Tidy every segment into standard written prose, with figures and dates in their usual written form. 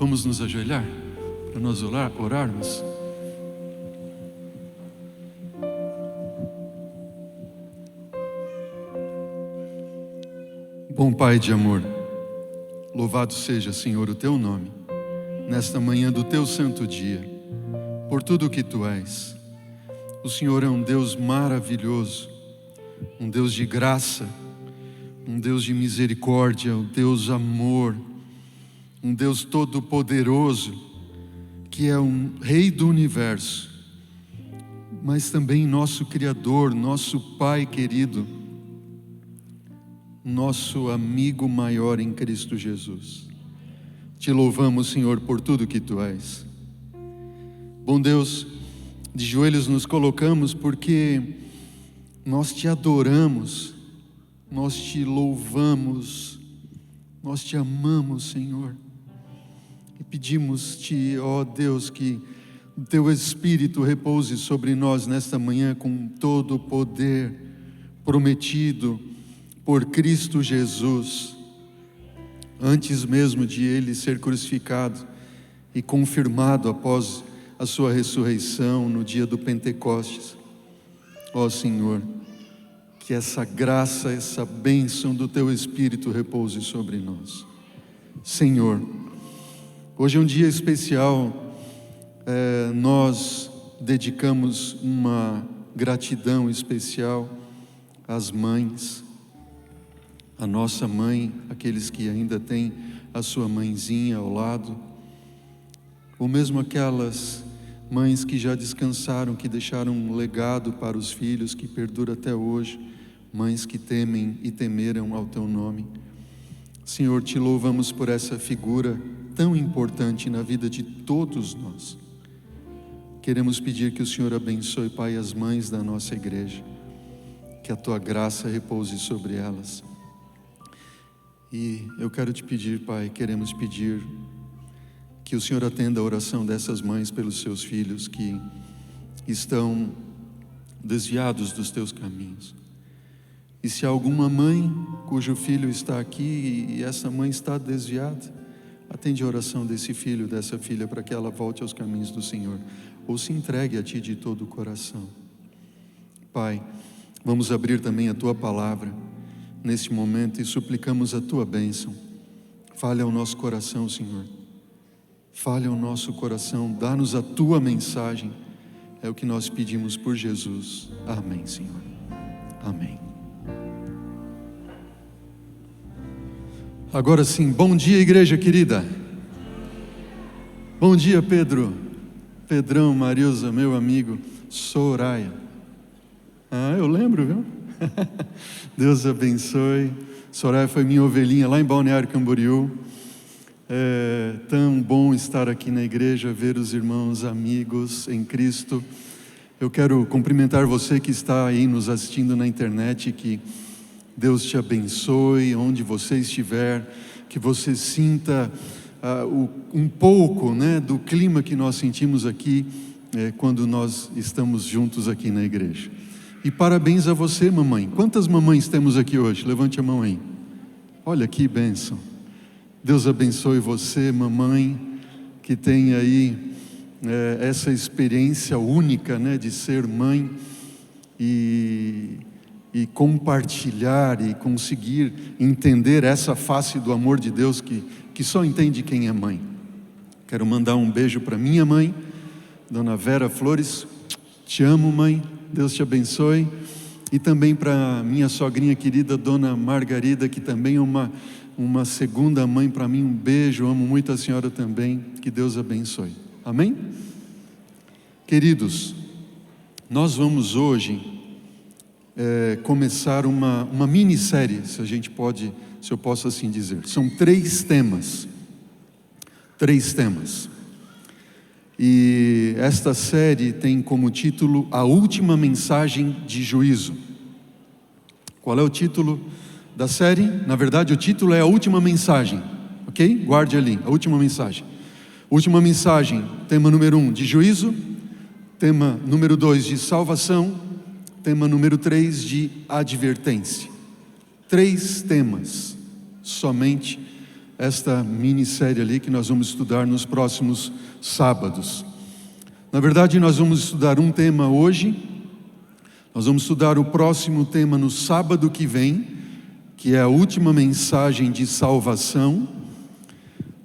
Vamos nos ajoelhar para nós orarmos. Bom Pai de amor, louvado seja, Senhor, o Teu nome, nesta manhã do Teu santo dia, por tudo o que Tu és. O Senhor é um Deus maravilhoso, um Deus de graça, um Deus de misericórdia, um Deus amor, um Deus todo-poderoso, que é um Rei do universo, mas também nosso Criador, nosso Pai querido, nosso amigo maior em Cristo Jesus. Te louvamos, Senhor, por tudo que Tu és. Bom Deus, de joelhos nos colocamos porque nós Te adoramos, nós Te louvamos, nós Te amamos, Senhor. E pedimos-Te, ó Deus, que o Teu Espírito repouse sobre nós nesta manhã com todo o poder prometido por Cristo Jesus, antes mesmo de Ele ser crucificado e confirmado após a sua ressurreição no dia do Pentecostes. Ó Senhor, que essa graça, essa bênção do Teu Espírito repouse sobre nós. Senhor, hoje é um dia especial, nós dedicamos uma gratidão especial às mães, a nossa mãe, aqueles que ainda têm a sua mãezinha ao lado, ou mesmo aquelas mães que já descansaram, que deixaram um legado para os filhos, que perdura até hoje, mães que temem e temeram ao Teu nome. Senhor, Te louvamos por essa figura tão importante na vida de todos nós. Queremos pedir que o Senhor abençoe, Pai, as mães da nossa igreja, que a Tua graça repouse sobre elas. E eu quero Te pedir, Pai, queremos pedir que o Senhor atenda a oração dessas mães pelos seus filhos que estão desviados dos Teus caminhos. E se há alguma mãe cujo filho está aqui e essa mãe está desviada, atende a oração desse filho, dessa filha, para que ela volte aos caminhos do Senhor, ou se entregue a Ti de todo o coração. Pai, vamos abrir também a Tua palavra neste momento e suplicamos a Tua bênção. Fale ao nosso coração, Senhor. Fale ao nosso coração, dá-nos a Tua mensagem. É o que nós pedimos por Jesus. Amém, Senhor. Amém. Agora sim, bom dia, igreja querida. Bom dia, Pedro. Pedrão, Marilza, meu amigo, Soraya. Eu lembro, viu? Deus abençoe. Soraya foi minha ovelhinha lá em Balneário Camboriú. É tão bom estar aqui na igreja, ver os irmãos, amigos em Cristo. Eu quero cumprimentar você que está aí nos assistindo na internet, que Deus te abençoe, onde você estiver, que você sinta um pouco, né, do clima que nós sentimos aqui quando nós estamos juntos aqui na igreja. E parabéns a você, mamãe. Quantas mamães temos aqui hoje? Levante a mão aí. Olha que bênção. Deus abençoe você, mamãe, que tem aí essa experiência única, né, de ser mãe e compartilhar e conseguir entender essa face do amor de Deus que só entende quem é mãe. Quero mandar um beijo para minha mãe, Dona Vera Flores. Te amo, mãe. Deus te abençoe. E também para minha sogrinha querida, Dona Margarida, que também é uma segunda mãe para mim. Um beijo, amo muito a senhora também. Que Deus abençoe. Amém? Queridos, nós vamos hoje começar uma minissérie, se eu posso assim dizer. São 3 temas. 3 temas. E esta série tem como título A Última Mensagem de Juízo. Qual é o título da série? Na verdade, o título é A Última Mensagem, ok? Guarde ali, A Última Mensagem. Última mensagem, tema número 1, de juízo. Tema número 2, de salvação. Tema número 3, de advertência. 3 temas somente esta minissérie ali que nós vamos estudar nos próximos sábados. Na verdade, nós vamos estudar um tema hoje, nós vamos estudar o próximo tema no sábado que vem, que é a última mensagem de salvação.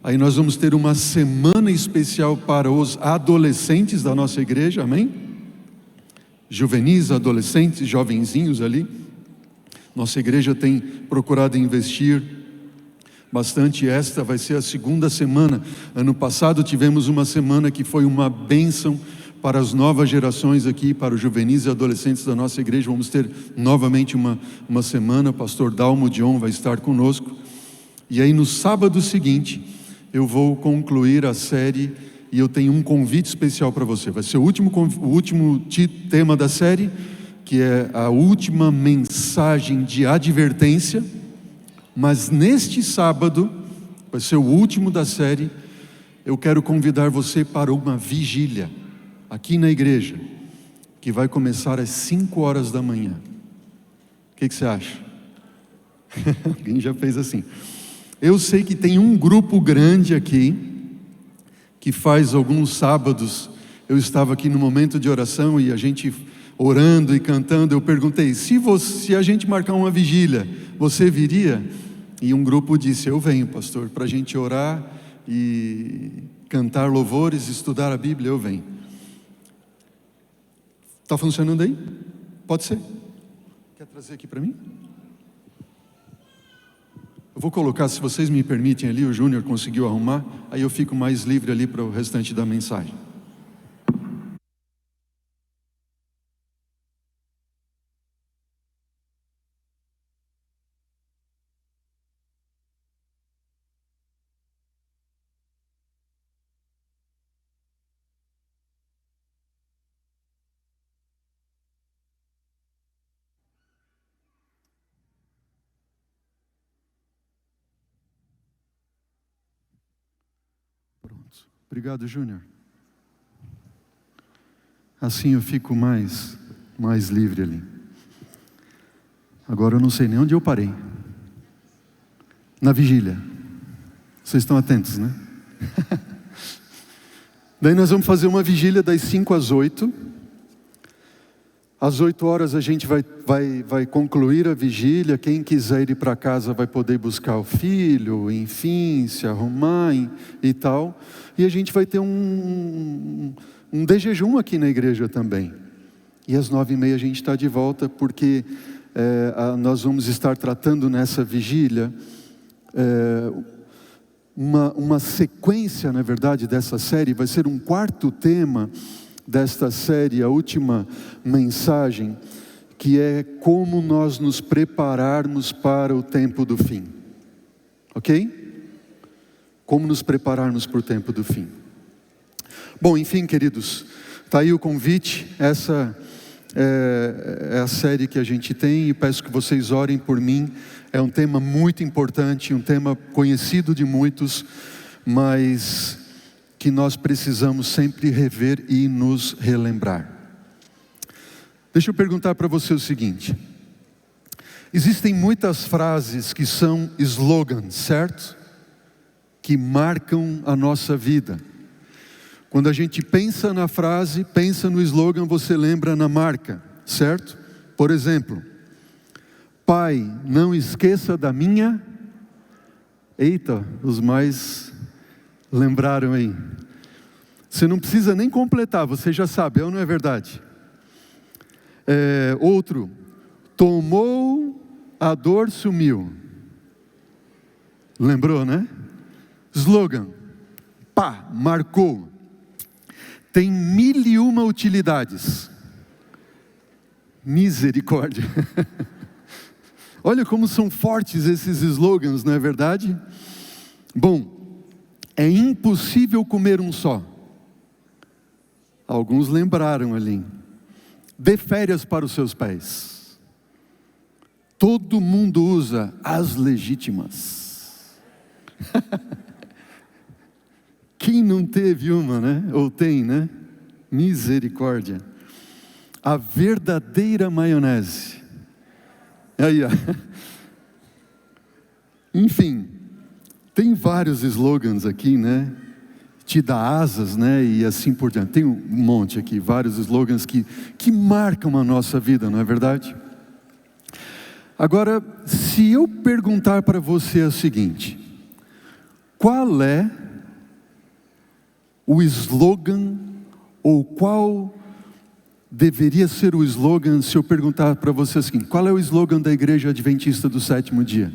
Aí nós vamos ter uma semana especial para os adolescentes da nossa igreja, amém? Juvenis, adolescentes, jovenzinhos ali. Nossa igreja tem procurado investir bastante. Esta vai ser a segunda semana. Ano passado tivemos uma semana que foi uma bênção para as novas gerações aqui, para os juvenis e adolescentes da nossa igreja. Vamos ter novamente uma semana. O pastor Dalmo Dion vai estar conosco. E aí no sábado seguinte, eu vou concluir a série e eu tenho um convite especial para você. Vai ser o último tema da série, que é a última mensagem de advertência, mas neste sábado, vai ser o último da série, eu quero convidar você para uma vigília, aqui na igreja, que vai começar às 5 horas da manhã. O que você acha? Alguém já fez assim. Eu sei que tem um grupo grande aqui, que faz alguns sábados, eu estava aqui no momento de oração e a gente orando e cantando, eu perguntei, se a gente marcar uma vigília, você viria? E um grupo disse, eu venho, pastor, para a gente orar e cantar louvores, estudar a Bíblia, eu venho. Está funcionando aí? Pode ser? Quer trazer aqui para mim? Eu vou colocar, se vocês me permitem ali, o Júnior conseguiu arrumar, aí eu fico mais livre ali para o restante da mensagem. Obrigado, Júnior. Assim eu fico mais livre ali. Agora eu não sei nem onde eu parei. Na vigília. Vocês estão atentos, né? Daí nós vamos fazer uma vigília das 5 às 8. Às 8 horas a gente vai concluir a vigília. Quem quiser ir para casa vai poder buscar o filho, enfim, se arrumar e tal. E a gente vai ter um de jejum aqui na igreja também. E às 9h30 a gente está de volta, porque nós vamos estar tratando nessa vigília uma sequência, na verdade, dessa série. Vai ser um quarto tema desta série, a última mensagem, que é como nós nos prepararmos para o tempo do fim. Ok? Como nos prepararmos para o tempo do fim. Bom, enfim, queridos, está aí o convite. Essa é a série que a gente tem e peço que vocês orem por mim. É um tema muito importante, um tema conhecido de muitos, mas que nós precisamos sempre rever e nos relembrar. Deixa eu perguntar para você o seguinte: existem muitas frases que são slogans, certo? Que marcam a nossa vida. Quando a gente pensa na frase, pensa no slogan, você lembra na marca, certo? Por exemplo, Pai, não esqueça da minha... Eita, os mais lembraram aí. Você não precisa nem completar, você já sabe, é ou não é verdade? Outro, tomou, a dor sumiu. Lembrou, né? Slogan, pá, marcou. Tem 1001 utilidades. Misericórdia. Olha como são fortes esses slogans, não é verdade? Bom, é impossível comer um só. Alguns lembraram ali. Dê férias para os seus pés. Todo mundo usa as legítimas. Quem não teve uma, né? Ou tem, né? Misericórdia. A verdadeira maionese. Aí, ó. Enfim, Tem vários slogans aqui, né? Te dá asas, né? E assim por diante. Tem um monte aqui, vários slogans que marcam a nossa vida, não é verdade? Agora, se eu perguntar para você o seguinte: qual é o slogan, ou qual deveria ser o slogan, se eu perguntar para você assim, qual é o slogan da Igreja Adventista do Sétimo Dia?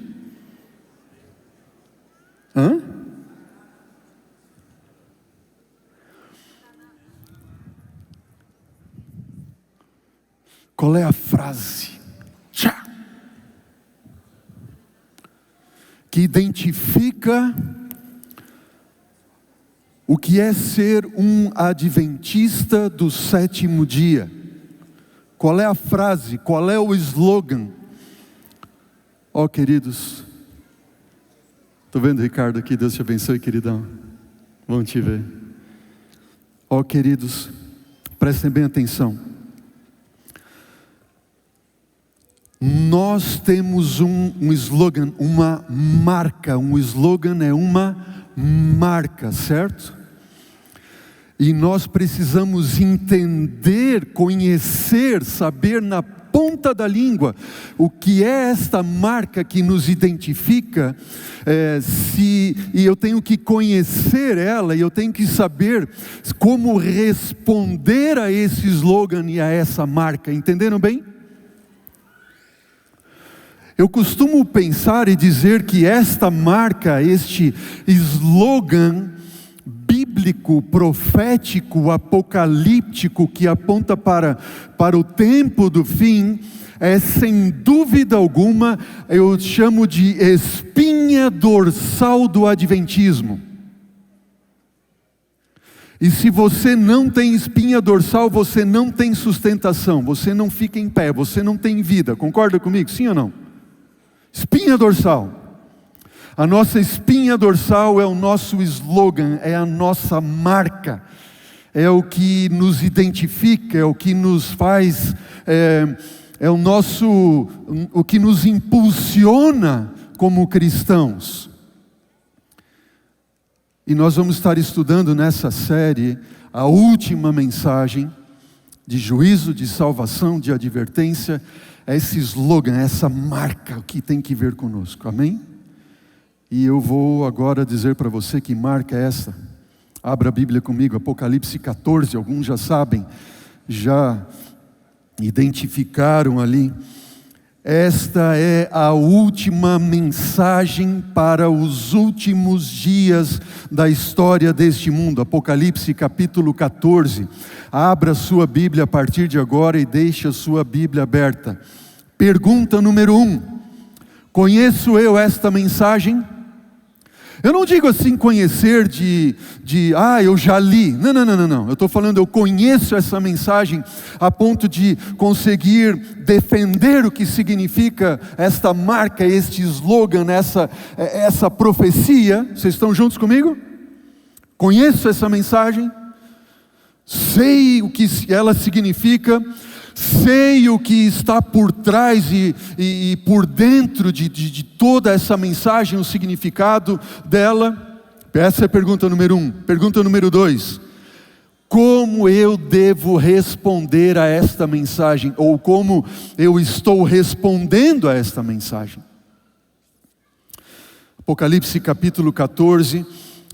Hã? Qual é a frase que identifica o que é ser um adventista do sétimo dia? Qual é a frase? Qual é o slogan? Ó, queridos, estou vendo o Ricardo aqui, Deus te abençoe, queridão. Vamos te ver. Ó, queridos, prestem bem atenção. Nós temos um slogan, uma marca. Um slogan é uma marca, certo? E nós precisamos entender, conhecer, saber na ponta da língua o que é esta marca que nos identifica. E eu tenho que conhecer ela, e eu tenho que saber como responder a esse slogan e a essa marca. Entenderam bem? Eu costumo pensar e dizer que esta marca, este slogan bíblico, profético, apocalíptico, que aponta para o tempo do fim, é sem dúvida alguma, eu chamo de espinha dorsal do adventismo. E se você não tem espinha dorsal, você não tem sustentação, você não fica em pé, você não tem vida. Concorda comigo? Sim ou não? Espinha dorsal. A nossa espinha dorsal é o nosso slogan, é a nossa marca, é o que nos identifica, é o que nos faz, o que nos impulsiona como cristãos. E nós vamos estar estudando nessa série a última mensagem de juízo, de salvação, de advertência. Esse slogan, essa marca que tem que ver conosco, amém? E eu vou agora dizer para você que marca é essa. Abra a Bíblia comigo, Apocalipse 14, alguns já sabem, já identificaram ali. Esta é a última mensagem para os últimos dias da história deste mundo. Apocalipse capítulo 14. Abra sua Bíblia a partir de agora e deixe a sua Bíblia aberta. Pergunta número 1. Conheço eu esta mensagem? Eu não digo assim conhecer eu já li. Não. Eu estou falando, eu conheço essa mensagem a ponto de conseguir defender o que significa esta marca, este slogan, essa profecia. Vocês estão juntos comigo? Conheço essa mensagem, sei o que ela significa, sei o que está por trás e por dentro de toda essa mensagem, o significado dela. Essa é a pergunta número 1. Pergunta número 2. Como eu devo responder a esta mensagem? Ou como eu estou respondendo a esta mensagem? Apocalipse capítulo 14,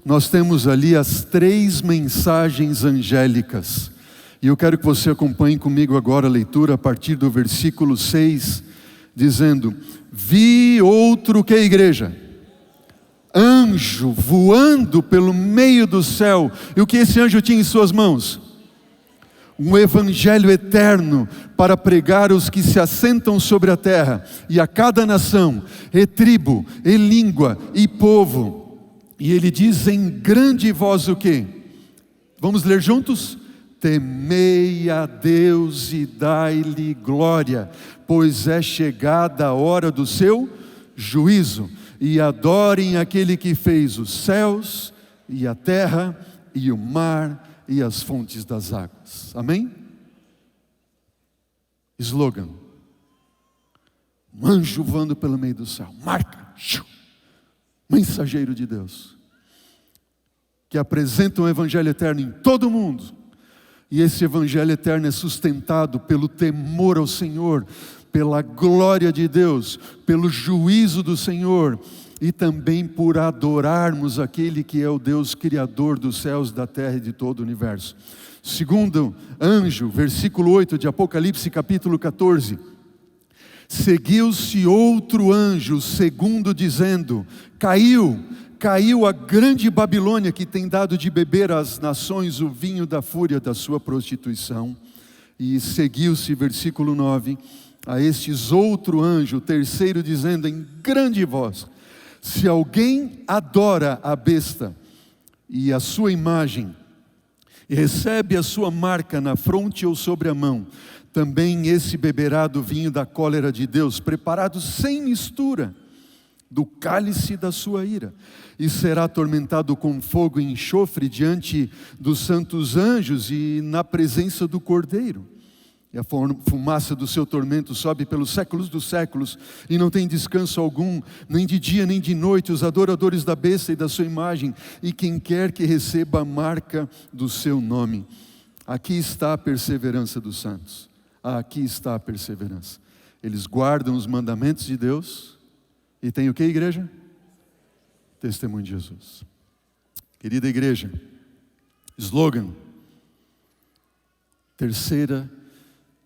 nós temos ali as 3 mensagens angélicas. E eu quero que você acompanhe comigo agora a leitura a partir do versículo 6, dizendo: vi outro, que é a igreja? Anjo voando pelo meio do céu. E o que esse anjo tinha em suas mãos? Um evangelho eterno para pregar aos que se assentam sobre a terra, e a cada nação, e tribo, e língua, e povo. E ele diz em grande voz o quê? Vamos ler juntos? Temei a Deus e dai-lhe glória, pois é chegada a hora do seu juízo, e adorem aquele que fez os céus, e a terra, e o mar, e as fontes das águas. Amém? Slogan. Um anjo voando pelo meio do céu. Marca. mensageiro de Deus, que apresenta um evangelho eterno em todo o mundo. E esse evangelho eterno é sustentado pelo temor ao Senhor, pela glória de Deus, pelo juízo do Senhor, e também por adorarmos aquele que é o Deus criador dos céus, da terra e de todo o universo. Segundo anjo, versículo 8 de Apocalipse capítulo 14. Seguiu-se outro anjo, segundo dizendo: caiu a grande Babilônia, que tem dado de beber às nações o vinho da fúria da sua prostituição. E seguiu-se, versículo 9, a estes outro anjo, terceiro, dizendo em grande voz: se alguém adora a besta e a sua imagem, e recebe a sua marca na fronte ou sobre a mão, também esse beberá do vinho da cólera de Deus, preparado sem mistura, do cálice da sua ira, e será atormentado com fogo e enxofre diante dos santos anjos e na presença do Cordeiro. E a fumaça do seu tormento sobe pelos séculos dos séculos, e não tem descanso algum, nem de dia nem de noite, os adoradores da besta e da sua imagem, e quem quer que receba a marca do seu nome. Aqui está a perseverança dos santos. Aqui está a perseverança. Eles guardam os mandamentos de Deus, e tem o que, igreja? Testemunho de Jesus. Querida igreja, slogan, terceira,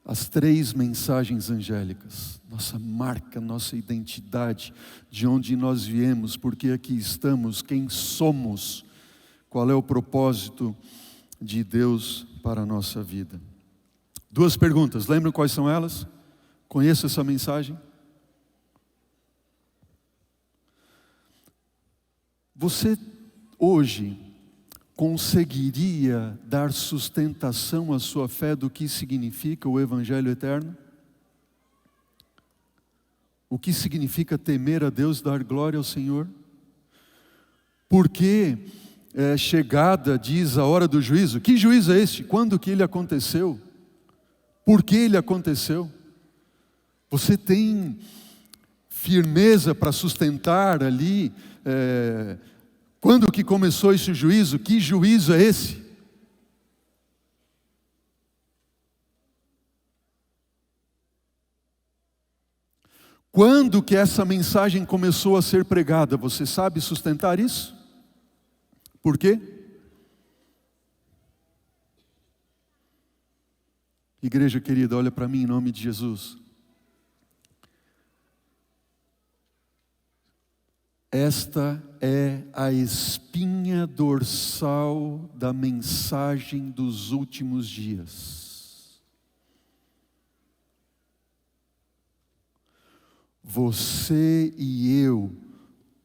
as três mensagens angélicas, nossa marca, nossa identidade, de onde nós viemos, porque aqui estamos, quem somos, qual é o propósito de Deus para a nossa vida. Duas perguntas, lembram quais são elas? Conheço essa mensagem? Você hoje conseguiria dar sustentação à sua fé do que significa o Evangelho eterno? O que significa temer a Deus e dar glória ao Senhor? Porque chegada, diz, a hora do juízo. Que juízo é este? Quando que ele aconteceu? Por que ele aconteceu? Você tem firmeza para sustentar ali, quando que começou esse juízo? Que juízo é esse? Quando que essa mensagem começou a ser pregada? Você sabe sustentar isso? Por quê? Igreja querida, olha para mim em nome de Jesus. Esta é a espinha dorsal da mensagem dos últimos dias. Você e eu,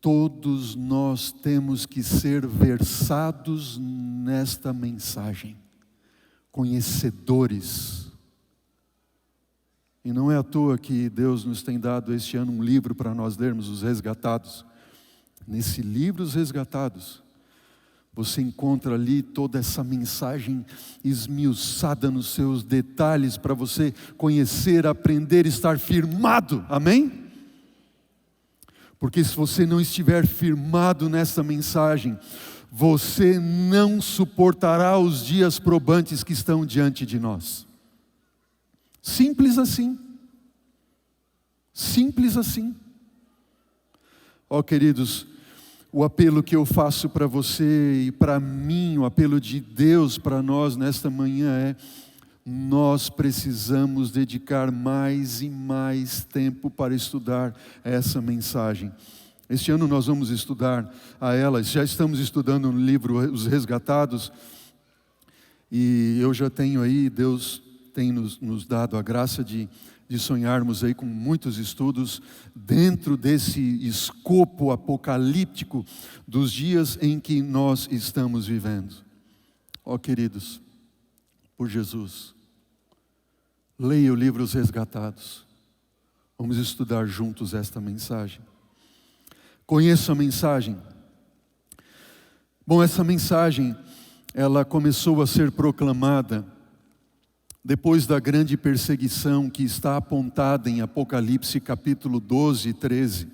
todos nós temos que ser versados nesta mensagem, conhecedores. E não é à toa que Deus nos tem dado este ano um livro para nós lermos, Os Resgatados. Nesse livro, Os Resgatados, você encontra ali toda essa mensagem esmiuçada nos seus detalhes, para você conhecer, aprender, estar firmado, amém? Porque se você não estiver firmado nessa mensagem, você não suportará os dias probantes que estão diante de nós. Simples assim. Simples assim. Ó, queridos, o apelo que eu faço para você e para mim, o apelo de Deus para nós nesta manhã é: nós precisamos dedicar mais e mais tempo para estudar essa mensagem. Este ano nós vamos estudar a ela, já estamos estudando no livro Os Resgatados, e eu já tenho aí, Deus tem nos dado a graça de sonharmos aí com muitos estudos dentro desse escopo apocalíptico dos dias em que nós estamos vivendo. Ó, queridos, por Jesus, leia o livro Os Resgatados. Vamos estudar juntos esta mensagem. Conheça a mensagem. Bom, essa mensagem, ela começou a ser proclamada depois da grande perseguição que está apontada em Apocalipse capítulo 12 e 13.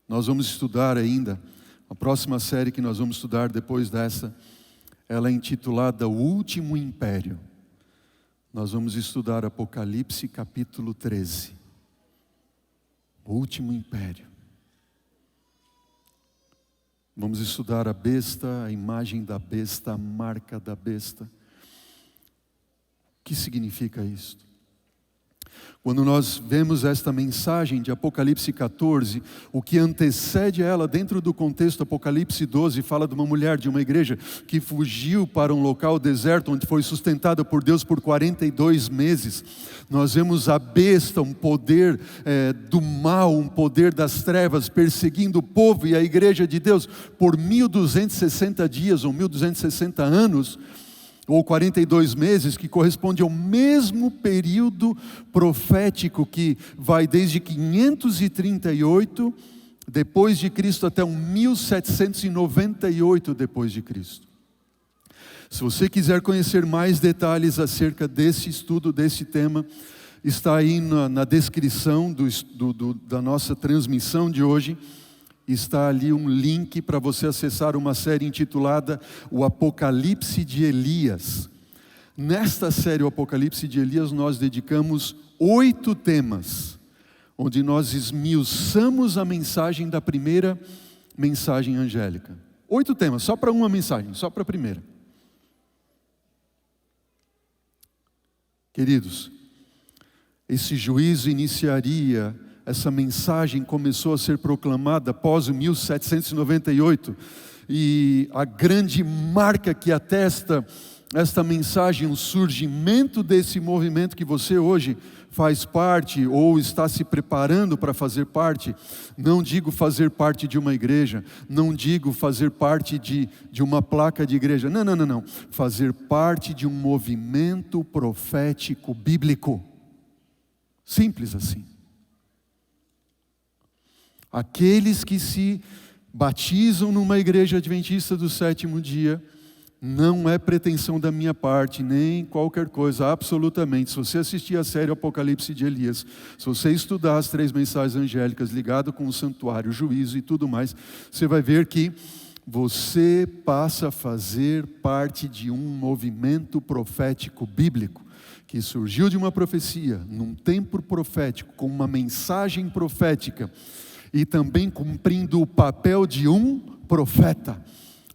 Nós vamos estudar ainda, a próxima série que nós vamos estudar depois dessa, ela é intitulada O Último Império. Nós vamos estudar Apocalipse capítulo 13. O Último Império. Vamos estudar a besta, a imagem da besta, a marca da besta. O que significa isso? Quando nós vemos esta mensagem de Apocalipse 14, o que antecede ela dentro do contexto Apocalipse 12, fala de uma mulher de uma igreja que fugiu para um local deserto, onde foi sustentada por Deus por 42 meses. Nós vemos a besta, um poder do mal, um poder das trevas, perseguindo o povo e a igreja de Deus por 1260 dias ou 1260 anos, ou 42 meses, que corresponde ao mesmo período profético que vai desde 538 depois de Cristo até 1798 depois de Cristo. Se você quiser conhecer mais detalhes acerca desse estudo, desse tema, está aí na descrição da nossa transmissão de hoje. Está ali um link para você acessar uma série intitulada O Apocalipse de Elias. Nesta série, o Apocalipse de Elias, nós dedicamos 8 temas, onde nós esmiuçamos a mensagem da primeira mensagem angélica. 8 temas, só para uma mensagem, só para a primeira. Queridos, esse juízo iniciaria. Essa mensagem começou a ser proclamada após o 1798, e a grande marca que atesta esta mensagem, o surgimento desse movimento que você hoje faz parte, ou está se preparando para fazer parte. Não digo fazer parte de uma igreja, não digo fazer parte de uma placa de igreja, não. Fazer parte de um movimento profético bíblico. Simples assim. Aqueles que se batizam numa igreja adventista do sétimo dia, não é pretensão da minha parte, nem qualquer coisa, absolutamente. Se você assistir a série Apocalipse de Elias, se você estudar as 3 mensagens angélicas ligado com o santuário, o juízo e tudo mais, você vai ver que você passa a fazer parte de um movimento profético bíblico, que surgiu de uma profecia, num tempo profético, com uma mensagem profética, e também cumprindo o papel de um profeta.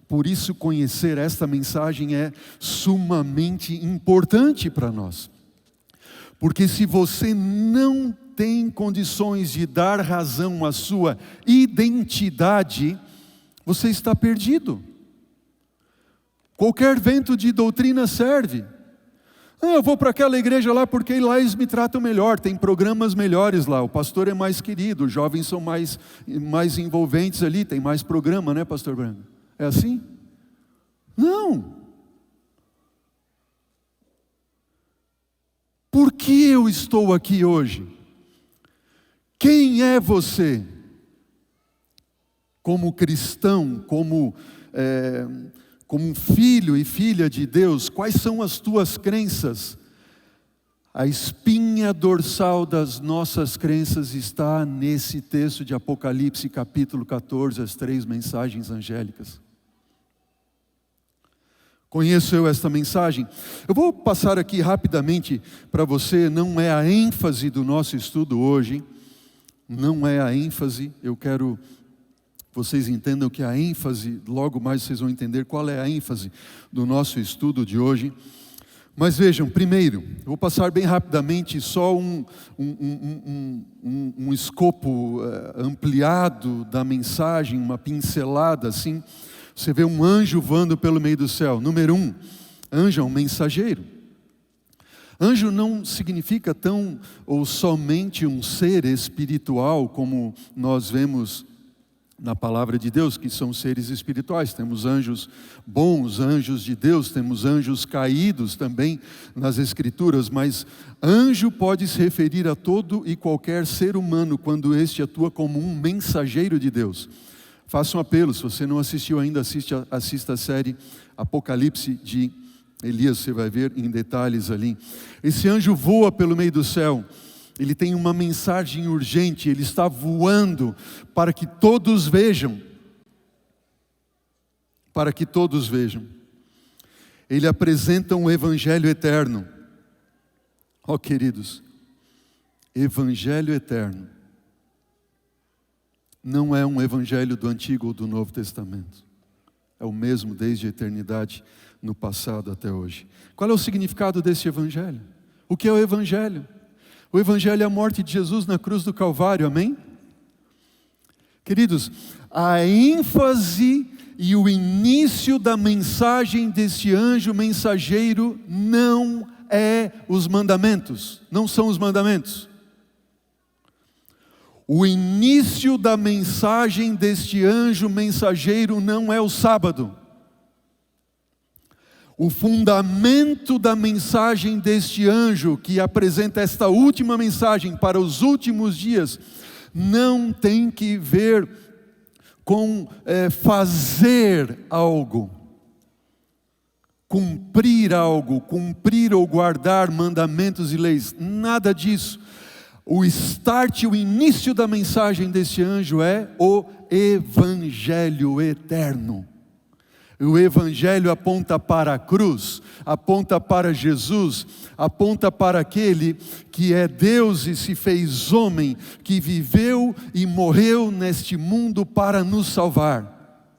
Por isso, conhecer esta mensagem é sumamente importante para nós. Porque se você não tem condições de dar razão à sua identidade, você está perdido. Qualquer vento de doutrina serve. Eu vou para aquela igreja lá porque lá eles me tratam melhor, tem programas melhores lá, o pastor é mais querido, os jovens são mais envolventes ali, tem mais programa, né, pastor Branco? É assim? Não. Por que eu estou aqui hoje? Quem é você? Como cristão, como um filho e filha de Deus, quais são as tuas crenças? A espinha dorsal das nossas crenças está nesse texto de Apocalipse capítulo 14, as 3 mensagens angélicas. Conheço eu esta mensagem? Eu vou passar aqui rapidamente para você, não é a ênfase do nosso estudo hoje, não é a ênfase, eu quero vocês entendam que a ênfase, logo mais vocês vão entender qual é a ênfase do nosso estudo de hoje. Mas vejam, primeiro, eu vou passar bem rapidamente só um escopo ampliado da mensagem, uma pincelada assim. Você vê um anjo voando pelo meio do céu. Número 1, anjo é um mensageiro. Anjo não significa tão ou somente um ser espiritual, como nós vemos na palavra de Deus, que são seres espirituais. Temos anjos bons, anjos de Deus, temos anjos caídos também nas Escrituras, mas anjo pode se referir a todo e qualquer ser humano, quando este atua como um mensageiro de Deus. Faço um apelo, se você não assistiu ainda, assista a série Apocalipse de Elias, você vai ver em detalhes ali. Esse anjo voa pelo meio do céu, ele tem uma mensagem urgente, ele está voando para que todos vejam. Para que todos vejam. Ele apresenta um evangelho eterno. Ó, queridos, evangelho eterno não é um evangelho do Antigo ou do Novo Testamento. É o mesmo desde a eternidade, no passado até hoje. Qual é o significado desse evangelho? O que é o evangelho? O evangelho é a morte de Jesus na cruz do Calvário, amém? Queridos, a ênfase e o início da mensagem deste anjo mensageiro não é os mandamentos, não são os mandamentos. O início da mensagem deste anjo mensageiro não é o sábado. O fundamento da mensagem deste anjo, que apresenta esta última mensagem para os últimos dias, não tem que ver com fazer algo, cumprir algo, cumprir ou guardar mandamentos e leis, nada disso. O start, o início da mensagem deste anjo é o evangelho eterno. O evangelho aponta para a cruz, aponta para Jesus, aponta para aquele que é Deus e se fez homem, que viveu e morreu neste mundo para nos salvar.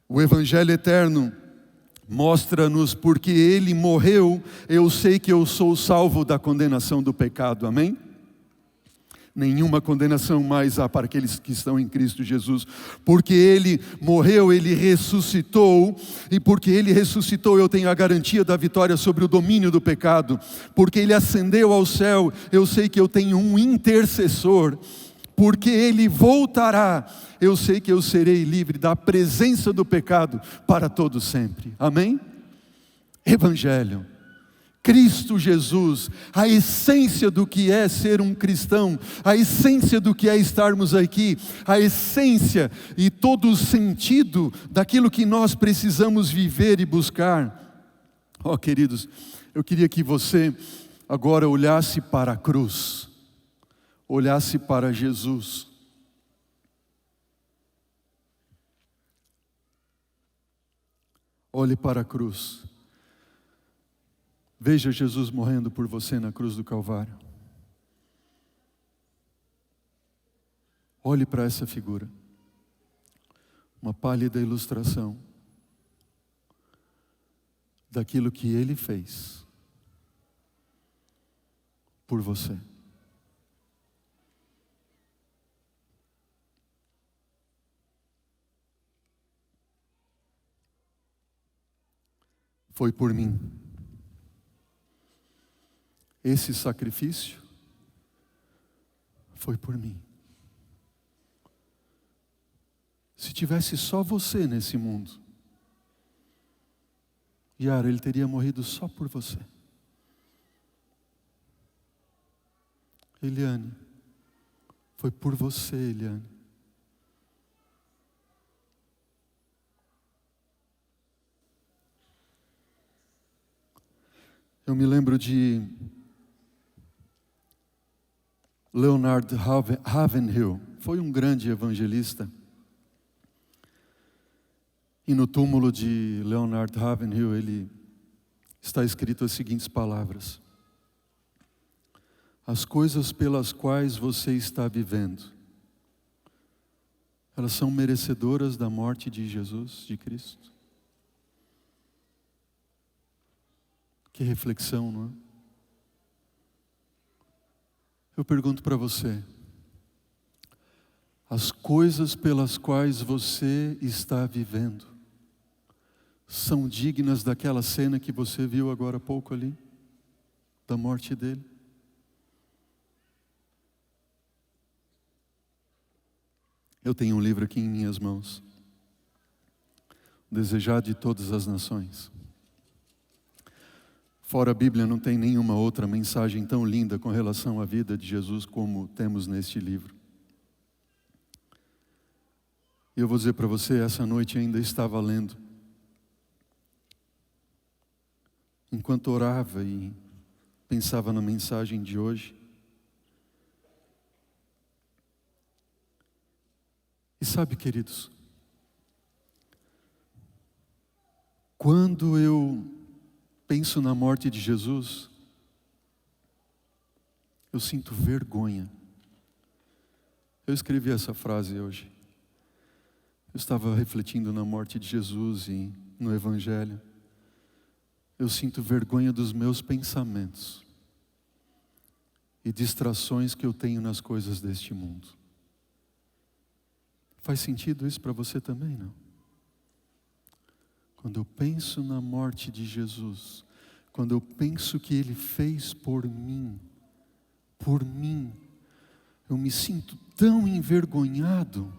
O evangelho eterno mostra-nos porque ele morreu, eu sei que eu sou salvo da condenação do pecado, amém? Nenhuma condenação mais há para aqueles que estão em Cristo Jesus, porque ele morreu, ele ressuscitou, e porque ele ressuscitou eu tenho a garantia da vitória sobre o domínio do pecado, porque ele ascendeu ao céu, eu sei que eu tenho um intercessor, porque ele voltará, eu sei que eu serei livre da presença do pecado para todo sempre, amém? Evangelho. Cristo Jesus, a essência do que é ser um cristão, a essência do que é estarmos aqui, a essência e todo o sentido daquilo que nós precisamos viver e buscar. Ó, queridos, eu queria que você agora olhasse para a cruz, olhasse para Jesus. Olhe para a cruz. Veja Jesus morrendo por você na cruz do Calvário. Olhe para essa figura. Uma pálida ilustração daquilo que Ele fez por você. Foi por mim. Esse sacrifício foi por mim. Se tivesse só você nesse mundo, Yara, ele teria morrido só por você. Eliane, foi por você, Eliane. Eu me lembro de Leonard Ravenhill, foi um grande evangelista. E no túmulo de Leonard Ravenhill, ele está escrito as seguintes palavras: as coisas pelas quais você está vivendo, elas são merecedoras da morte de Jesus, de Cristo. Que reflexão, não é? Eu pergunto para você, as coisas pelas quais você está vivendo são dignas daquela cena que você viu agora há pouco ali, da morte dele? Eu tenho um livro aqui em minhas mãos, Desejado de Todas as Nações. Fora a Bíblia não tem nenhuma outra mensagem tão linda com relação à vida de Jesus como temos neste livro. E eu vou dizer para você, essa noite ainda estava lendo. Enquanto orava e pensava na mensagem de hoje. E sabe, queridos, quando eu penso na morte de Jesus, eu sinto vergonha. Eu escrevi essa frase hoje. Eu estava refletindo na morte de Jesus e no Evangelho. Eu sinto vergonha dos meus pensamentos e distrações que eu tenho nas coisas deste mundo. Faz sentido isso para você também, não? Quando eu penso na morte de Jesus, quando eu penso que Ele fez por mim, eu me sinto tão envergonhado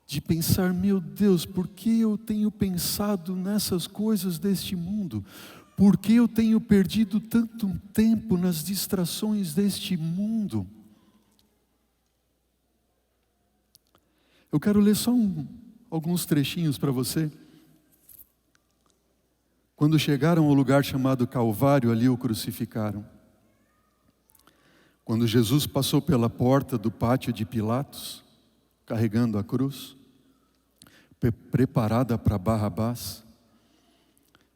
de pensar, meu Deus, por que eu tenho pensado nessas coisas deste mundo? Por que eu tenho perdido tanto tempo nas distrações deste mundo? Eu quero ler só alguns trechinhos para você. Quando chegaram ao lugar chamado Calvário, ali o crucificaram. Quando Jesus passou pela porta do pátio de Pilatos, carregando a cruz, preparada para Barrabás,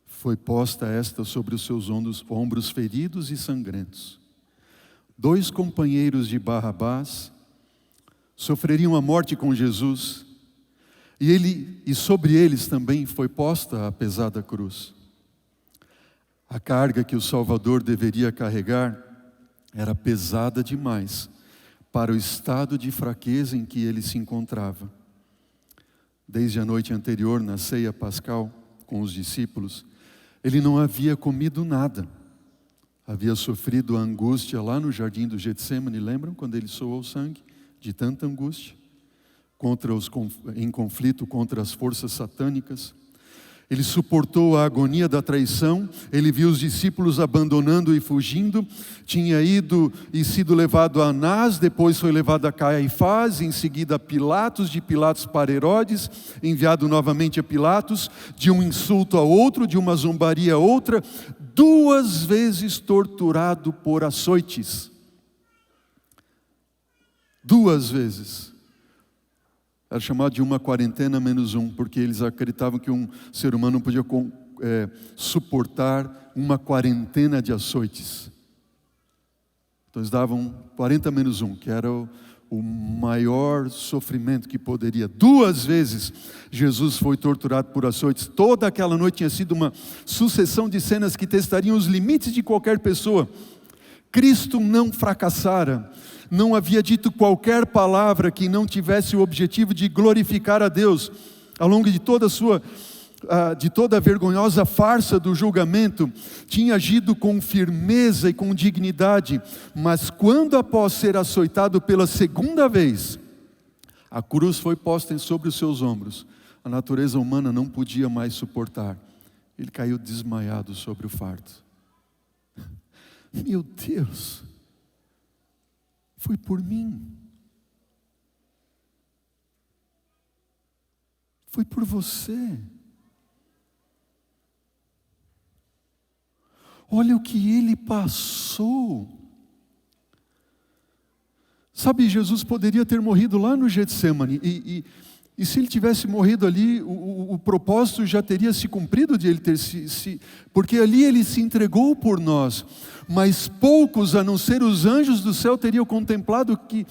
foi posta esta sobre os seus ombros feridos e sangrentos. 2 companheiros de Barrabás sofreriam a morte com Jesus, e sobre eles também foi posta a pesada cruz. A carga que o Salvador deveria carregar era pesada demais para o estado de fraqueza em que ele se encontrava. Desde a noite anterior, na ceia pascal com os discípulos, ele não havia comido nada. Havia sofrido a angústia lá no jardim do Getsêmani, lembram quando ele soou o sangue? De tanta angústia, em conflito contra as forças satânicas. Ele suportou a agonia da traição, ele viu os discípulos abandonando e fugindo, tinha ido e sido levado a Anás, depois foi levado a Caifás, em seguida a Pilatos, de Pilatos para Herodes, enviado novamente a Pilatos, de um insulto a outro, de uma zombaria a outra, 2 vezes torturado por açoites. 2 vezes. Era chamado de uma quarentena menos 1, porque eles acreditavam que um ser humano não podia suportar uma quarentena de açoites. Então eles davam 40 menos 1, que era o maior sofrimento que poderia. 2 vezes Jesus foi torturado por açoites. Toda aquela noite tinha sido uma sucessão de cenas que testariam os limites de qualquer pessoa. Cristo não fracassara. Não havia dito qualquer palavra que não tivesse o objetivo de glorificar a Deus. Ao longo de toda a vergonhosa farsa do julgamento, tinha agido com firmeza e com dignidade, mas quando após ser açoitado pela segunda vez, a cruz foi posta sobre os seus ombros, a natureza humana não podia mais suportar. Ele caiu desmaiado sobre o fardo. Meu Deus! Foi por mim. Foi por você. Olha o que ele passou. Sabe, Jesus poderia ter morrido lá no Getsêmani. E se ele tivesse morrido ali, o propósito já teria se cumprido de ele ter porque ali ele se entregou por nós. Mas poucos, a não ser os anjos do céu, teriam contemplado que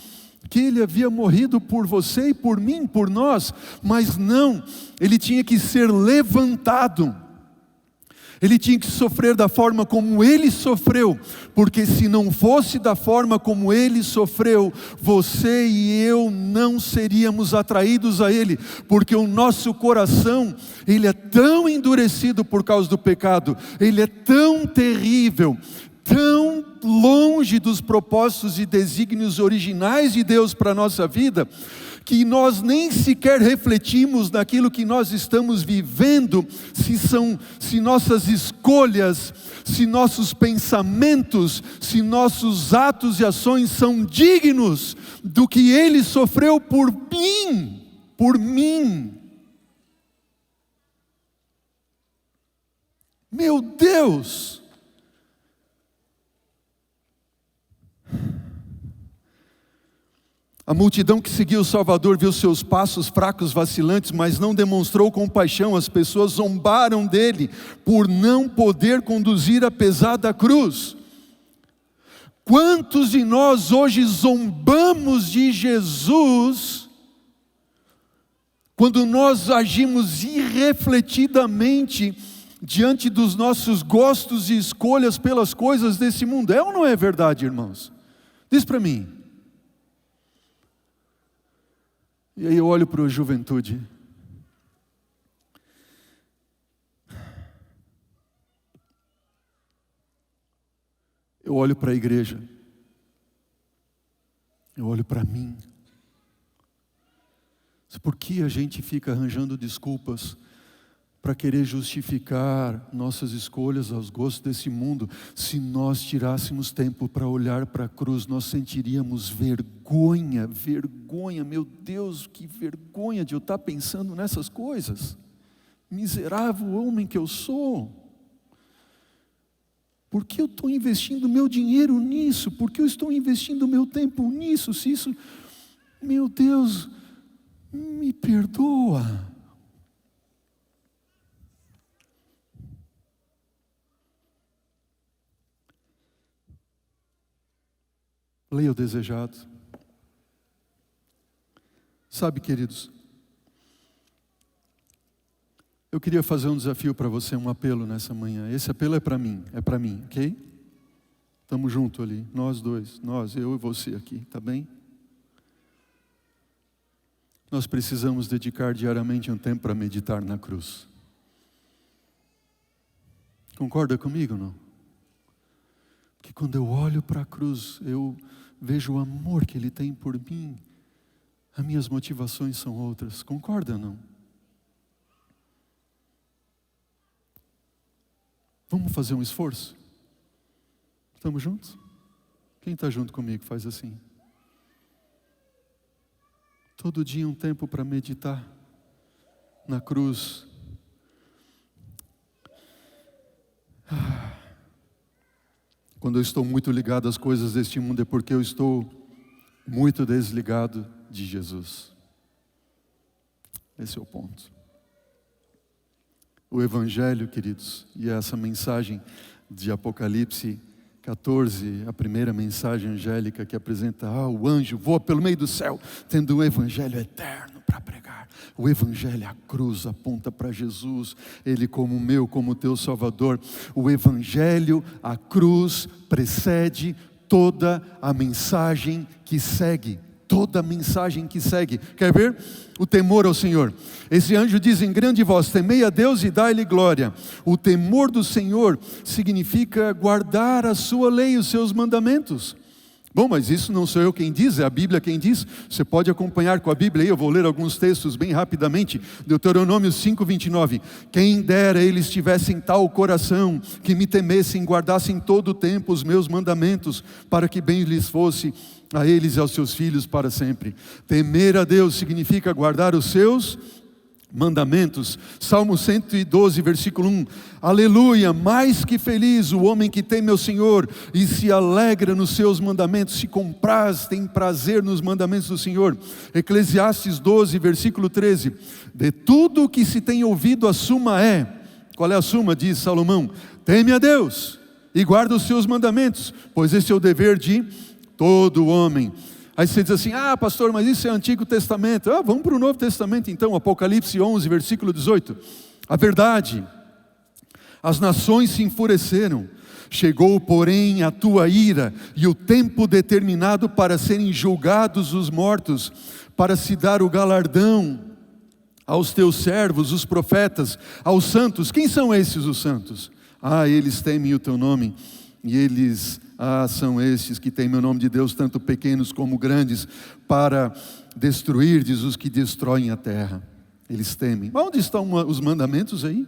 ele havia morrido por você e por mim, por nós. Mas não, ele tinha que ser levantado. Ele tinha que sofrer da forma como ele sofreu, porque se não fosse da forma como ele sofreu, você e eu não seríamos atraídos a ele, porque o nosso coração, ele é tão endurecido por causa do pecado, ele é tão terrível, tão longe dos propósitos e desígnios originais de Deus para a nossa vida, que nós nem sequer refletimos naquilo que nós estamos vivendo, se nossas escolhas, se nossos pensamentos, se nossos atos e ações são dignos do que Ele sofreu por mim, por mim. Meu Deus! A multidão que seguia o Salvador viu seus passos fracos, vacilantes, mas não demonstrou compaixão. As pessoas zombaram dele por não poder conduzir a pesada cruz. Quantos de nós hoje zombamos de Jesus quando nós agimos irrefletidamente diante dos nossos gostos e escolhas pelas coisas desse mundo? É ou não é verdade, irmãos? Diz para mim. E aí eu olho para a juventude. Eu olho para a igreja. Eu olho para mim. Por que a gente fica arranjando desculpas para querer justificar nossas escolhas aos gostos desse mundo? Se nós tirássemos tempo para olhar para a cruz, nós sentiríamos vergonha, meu Deus, que vergonha de eu estar pensando nessas coisas. Miserável homem que eu sou. Por que eu estou investindo meu dinheiro nisso? Por que eu estou investindo meu tempo nisso? Se isso, meu Deus, me perdoa. Leia o desejado. Sabe, queridos, eu queria fazer um desafio para você, um apelo nessa manhã. Esse apelo é para mim, ok? Estamos juntos ali, nós dois, eu e você aqui, tá bem? Nós precisamos dedicar diariamente um tempo para meditar na cruz. Concorda comigo ou não? Porque quando eu olho para a cruz, eu vejo o amor que Ele tem por mim. As minhas motivações são outras. Concorda ou não? Vamos fazer um esforço? Estamos juntos? Quem está junto comigo faz assim. Todo dia um tempo para meditar na cruz. Quando eu estou muito ligado às coisas deste mundo é porque eu estou muito desligado de Jesus. Esse é o ponto. O Evangelho, queridos, e essa mensagem de Apocalipse 14, a primeira mensagem angélica que apresenta, o anjo voa pelo meio do céu, tendo um Evangelho eterno para pregar. O Evangelho, a cruz, aponta para Jesus, Ele como o meu, como o teu Salvador. O Evangelho, a cruz, precede toda a mensagem que segue. Toda a mensagem que segue. Quer ver? O temor ao Senhor. Esse anjo diz em grande voz, temei a Deus e dai-lhe glória. O temor do Senhor significa guardar a sua lei, os seus mandamentos. Bom, mas isso não sou eu quem diz, é a Bíblia quem diz. Você pode acompanhar com a Bíblia aí, eu vou ler alguns textos bem rapidamente. Deuteronômio 5:29. Quem dera eles tivessem tal coração, que me temessem, guardassem todo o tempo os meus mandamentos, para que bem lhes fosse a eles e aos seus filhos para sempre. Temer a Deus significa guardar os seus mandamentos. Salmo 112, versículo 1. Aleluia, mais que feliz o homem que teme ao Senhor e se alegra nos seus mandamentos, se compraz, tem prazer nos mandamentos do Senhor. Eclesiastes 12, versículo 13. De tudo o que se tem ouvido a suma é, qual é a suma? Diz Salomão, teme a Deus e guarda os seus mandamentos, pois esse é o dever de todo homem. Aí você diz assim, pastor, mas isso é Antigo Testamento. Vamos para o Novo Testamento então, Apocalipse 11, versículo 18. A verdade, as nações se enfureceram, chegou porém a tua ira, e o tempo determinado para serem julgados os mortos, para se dar o galardão aos teus servos, os profetas, aos santos. Quem são esses os santos? Eles temem o teu nome, e eles... são estes que temem o nome de Deus, tanto pequenos como grandes, para destruir, diz os que destroem a terra. Eles temem. Mas onde estão os mandamentos aí?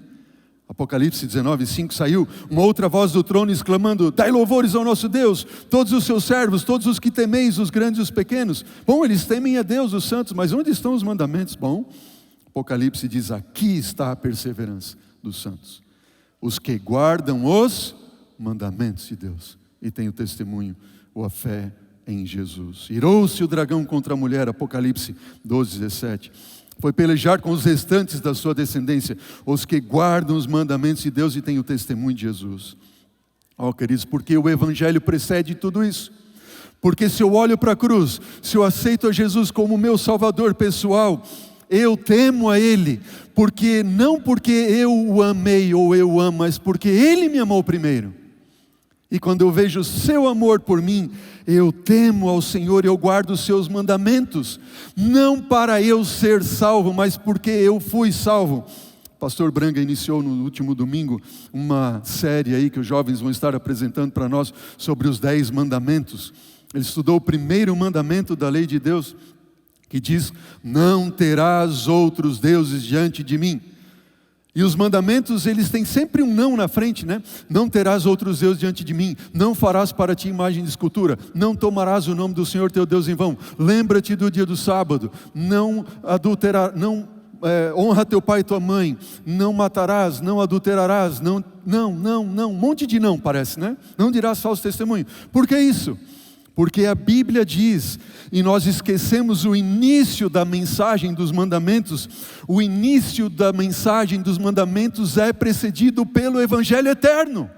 Apocalipse 19, 5, saiu uma outra voz do trono exclamando, dai louvores ao nosso Deus, todos os seus servos, todos os que temeis, os grandes e os pequenos. Bom, eles temem a Deus, os santos, mas onde estão os mandamentos? Bom, Apocalipse diz, aqui está a perseverança dos santos, os que guardam os mandamentos de Deus e tem o testemunho ou a fé em Jesus. Irou-se o dragão contra a mulher, Apocalipse 12:17. Foi pelejar com os restantes da sua descendência, os que guardam os mandamentos de Deus e têm o testemunho de Jesus. Queridos, porque o Evangelho precede tudo isso. Porque se eu olho para a cruz, se eu aceito a Jesus como meu Salvador pessoal, eu temo a Ele, não porque eu o amei ou eu o amo, mas porque Ele me amou primeiro. E quando eu vejo o seu amor por mim, eu temo ao Senhor e eu guardo os seus mandamentos, não para eu ser salvo, mas porque eu fui salvo. O pastor Branga iniciou no último domingo uma série aí que os jovens vão estar apresentando para nós sobre os 10 mandamentos. Ele estudou o primeiro mandamento da lei de Deus, que diz: não terás outros deuses diante de mim. E os mandamentos, eles têm sempre um não na frente, né? Não terás outros deuses diante de mim, não farás para ti imagem de escultura, não tomarás o nome do Senhor teu Deus em vão, lembra-te do dia do sábado, não adulterar, honra teu pai e tua mãe, não matarás, não adulterarás, não, um monte de não parece, né? Não dirás falso testemunho. Por que isso? Porque a Bíblia diz, e nós esquecemos o início da mensagem dos mandamentos. O início da mensagem dos mandamentos é precedido pelo Evangelho eterno.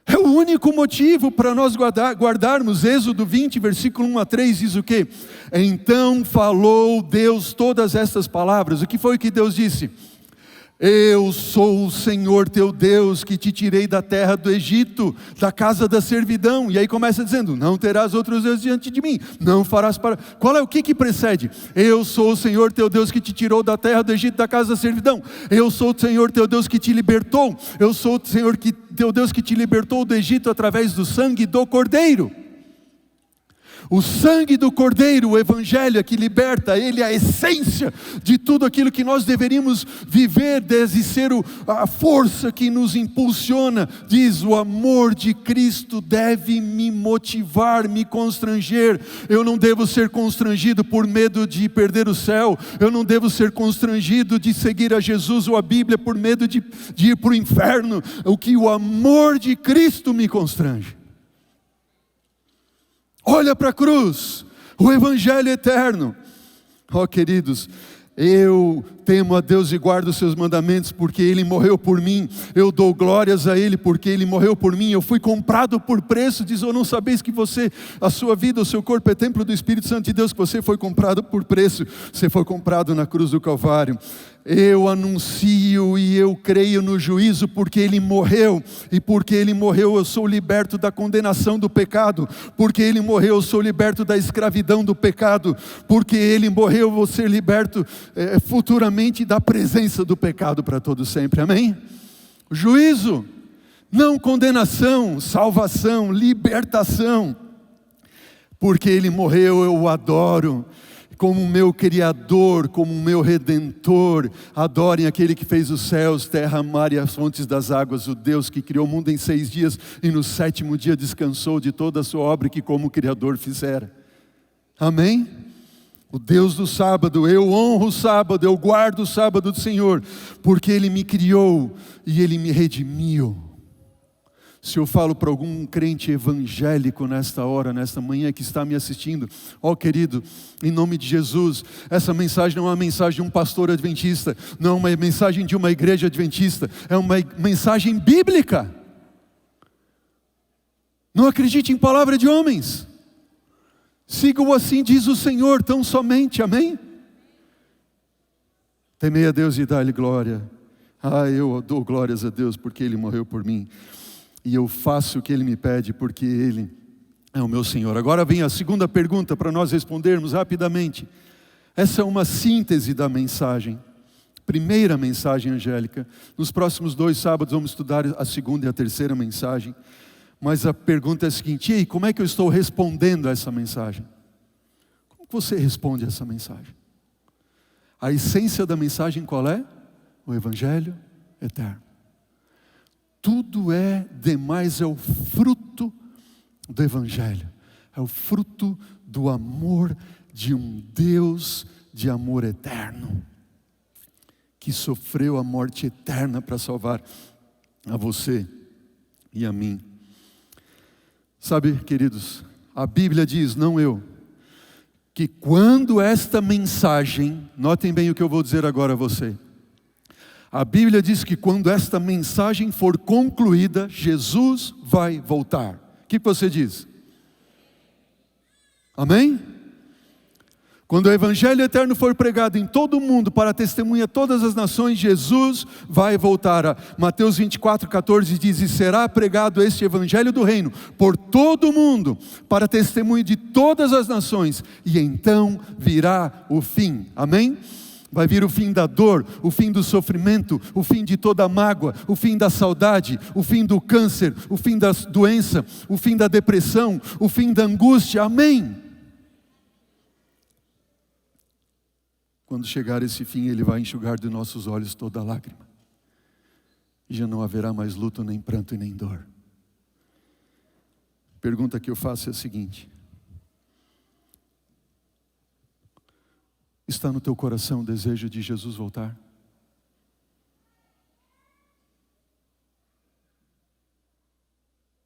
É o único motivo para nós guardarmos. Êxodo 20, versículo 1 a 3 diz o quê? Então falou Deus todas estas palavras. O que foi que Deus disse? Eu sou o Senhor teu Deus, que te tirei da terra do Egito, da casa da servidão. E aí começa dizendo: não terás outros deuses diante de mim, não farás para... O que precede? Eu sou o Senhor teu Deus, que te tirou da terra do Egito, da casa da servidão. Eu sou o Senhor teu Deus, que te libertou. Eu sou o Senhor teu Deus, que te libertou do Egito através do sangue do Cordeiro. O sangue do Cordeiro, o Evangelho que liberta, ele é a essência de tudo aquilo que nós deveríamos viver, deve ser a força que nos impulsiona. Diz: o amor de Cristo deve me motivar, me constranger. Eu não devo ser constrangido por medo de perder o céu. Eu não devo ser constrangido de seguir a Jesus ou a Bíblia por medo de ir para o inferno. O amor de Cristo me constrange. Olha para a cruz, o Evangelho eterno. Queridos, eu temo a Deus e guardo os seus mandamentos, porque Ele morreu por mim. Eu dou glórias a Ele, porque Ele morreu por mim. Eu fui comprado por preço. Diz: ou não sabeis que a sua vida, o seu corpo é templo do Espírito Santo de Deus, que você foi comprado por preço. Você foi comprado na cruz do Calvário. Eu anuncio e eu creio no juízo, porque Ele morreu. E porque Ele morreu, eu sou liberto da condenação do pecado. Porque Ele morreu, eu sou liberto da escravidão do pecado. Porque Ele morreu, eu vou ser liberto futuramente da presença do pecado para todo sempre. Amém? Juízo, não condenação, salvação, libertação. Porque Ele morreu, eu o adoro como meu Criador, como meu Redentor. Adorem aquele que fez os céus, terra, mar e as fontes das águas, o Deus que criou o mundo em 6 dias e no 7º dia descansou de toda a sua obra que como Criador fizera. Amém? O Deus do sábado. Eu honro o sábado, eu guardo o sábado do Senhor, porque Ele me criou e Ele me redimiu. Se eu falo para algum crente evangélico nesta hora, nesta manhã que está me assistindo, querido, em nome de Jesus, essa mensagem não é uma mensagem de um pastor adventista, não é uma mensagem de uma igreja adventista, é uma mensagem bíblica. Não acredite em palavra de homens. Siga-o assim, diz o Senhor, tão somente. Amém? Temei a Deus e dá-lhe glória. Eu dou glórias a Deus porque Ele morreu por mim. E eu faço o que Ele me pede, porque Ele é o meu Senhor. Agora vem a segunda pergunta para nós respondermos rapidamente. Essa é uma síntese da mensagem. Primeira mensagem angélica. Nos próximos 2 sábados vamos estudar a segunda e a terceira mensagem. Mas a pergunta é a seguinte: e aí, como é que eu estou respondendo a essa mensagem? Como você responde a essa mensagem? A essência da mensagem qual é? O Evangelho eterno. Tudo demais é o fruto do Evangelho. É o fruto do amor de um Deus de amor eterno, que sofreu a morte eterna para salvar a você e a mim. Sabe, queridos, A Bíblia diz, não eu, que quando esta mensagem, notem bem o que eu vou dizer agora a você. A Bíblia diz que quando esta mensagem for concluída, Jesus vai voltar. O que você diz? Amém? Quando o Evangelho eterno for pregado em todo o mundo para testemunhar todas as nações, Jesus vai voltar. Mateus 24:14 diz, e será pregado este Evangelho do reino por todo o mundo, para testemunho de todas as nações, e então virá o fim. Amém? Vai vir o fim da dor, o fim do sofrimento, o fim de toda a mágoa, o fim da saudade, o fim do câncer, o fim da doença, o fim da depressão, o fim da angústia. Amém? Quando chegar esse fim, Ele vai enxugar de nossos olhos toda lágrima. E já não haverá mais luto, nem pranto e nem dor. Pergunta que eu faço é a seguinte: está no teu coração o desejo de Jesus voltar?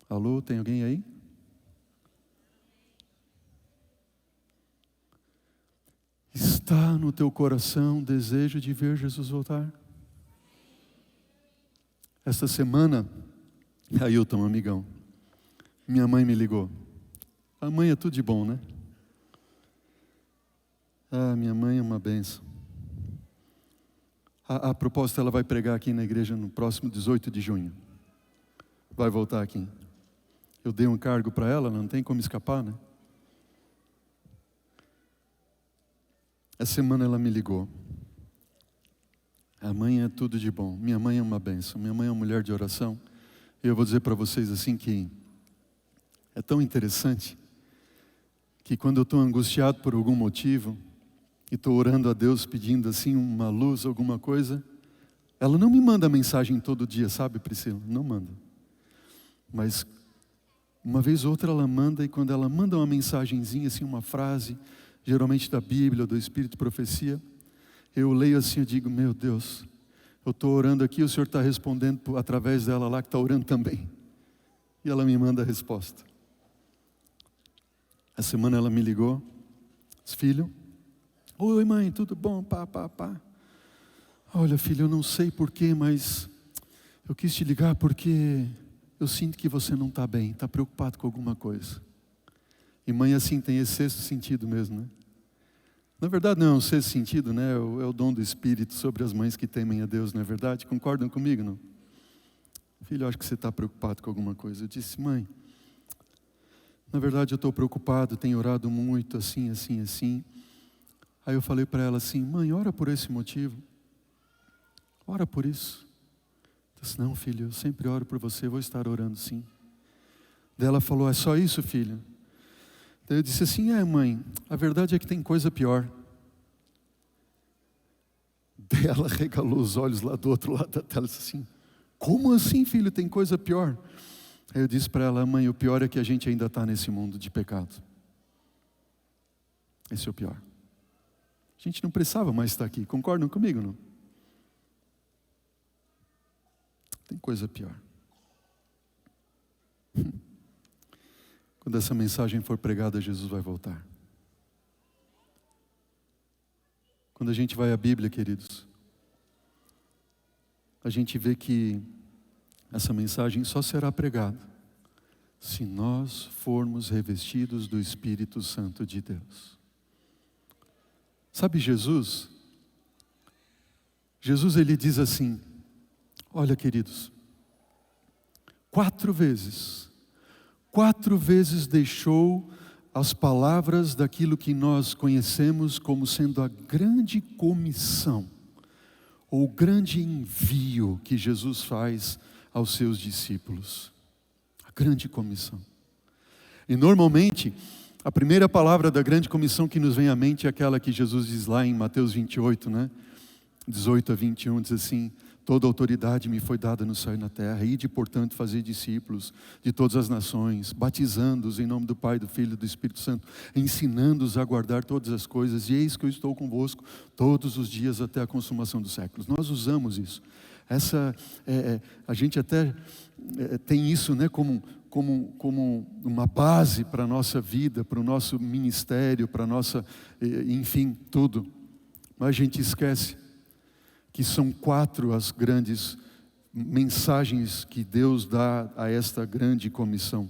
Alô, tem alguém aí? Está no teu coração o desejo de ver Jesus voltar? Esta semana, Ailton, amigão, minha mãe me ligou. A mãe é tudo de bom, né? Ah, minha mãe é uma bênção. A propósito, ela vai pregar aqui na igreja no próximo 18 de junho. Vai voltar aqui. Eu dei um cargo para ela, não tem como escapar, né? Essa semana ela me ligou. A mãe é tudo de bom. Minha mãe é uma bênção. Minha mãe é uma mulher de oração. E eu vou dizer para vocês assim que é tão interessante que quando eu estou angustiado por algum motivo e estou orando a Deus pedindo assim uma luz, alguma coisa, ela não me manda mensagem todo dia, sabe, Priscila? Não manda. Mas uma vez ou outra ela manda, e quando ela manda uma mensagenzinha, assim, uma frase, geralmente da Bíblia ou do Espírito de Profecia, eu leio assim, eu digo, meu Deus, eu estou orando aqui, o Senhor está respondendo através dela lá, que está orando também. E ela me manda a resposta. Essa semana ela me ligou, disse, filho, oi mãe, tudo bom? Pá. Olha filho, eu não sei porquê, mas eu quis te ligar porque eu sinto que você não está bem, está preocupado com alguma coisa. E mãe assim tem esse sexto sentido mesmo, né? Na verdade não é um sexto sentido, né? É o dom do Espírito sobre as mães que temem a Deus, não é verdade? Concordam comigo, não? Filho, eu acho que você está preocupado com alguma coisa. Eu disse, mãe, na verdade eu estou preocupado, tenho orado muito, assim. Aí eu falei para ela assim, mãe, ora por esse motivo. Ora por isso. Eu disse, não filho, eu sempre oro por você, vou estar orando sim. Daí ela falou, é só isso filho? Daí eu disse assim, mãe, a verdade é que tem coisa pior. Daí ela regalou os olhos lá do outro lado da tela e disse assim, como assim filho, tem coisa pior? Aí eu disse para ela, mãe, o pior é que a gente ainda está nesse mundo de pecado. Esse é o pior. A gente não precisava mais estar aqui, concordam comigo, não? Tem coisa pior. Quando essa mensagem for pregada, Jesus vai voltar. Quando a gente vai à Bíblia, queridos, a gente vê que essa mensagem só será pregada se nós formos revestidos do Espírito Santo de Deus. Sabe Jesus? Jesus ele diz assim, olha queridos, 4 vezes deixou as palavras daquilo que nós conhecemos como sendo a grande comissão, ou o grande envio que Jesus faz aos seus discípulos. A grande comissão. E normalmente, a primeira palavra da grande comissão que nos vem à mente é aquela que Jesus diz lá em Mateus 28, né? 18 a 21, diz assim, toda autoridade me foi dada no céu e na terra, ide, portanto, fazer discípulos de todas as nações, batizando-os em nome do Pai, do Filho e do Espírito Santo, ensinando-os a guardar todas as coisas, e eis que eu estou convosco todos os dias até a consumação dos séculos. Nós usamos isso. A gente até tem isso, né, como uma base para a nossa vida, para o nosso ministério, para a nossa, enfim, tudo. Mas a gente esquece que são 4 as grandes mensagens que Deus dá a esta grande comissão.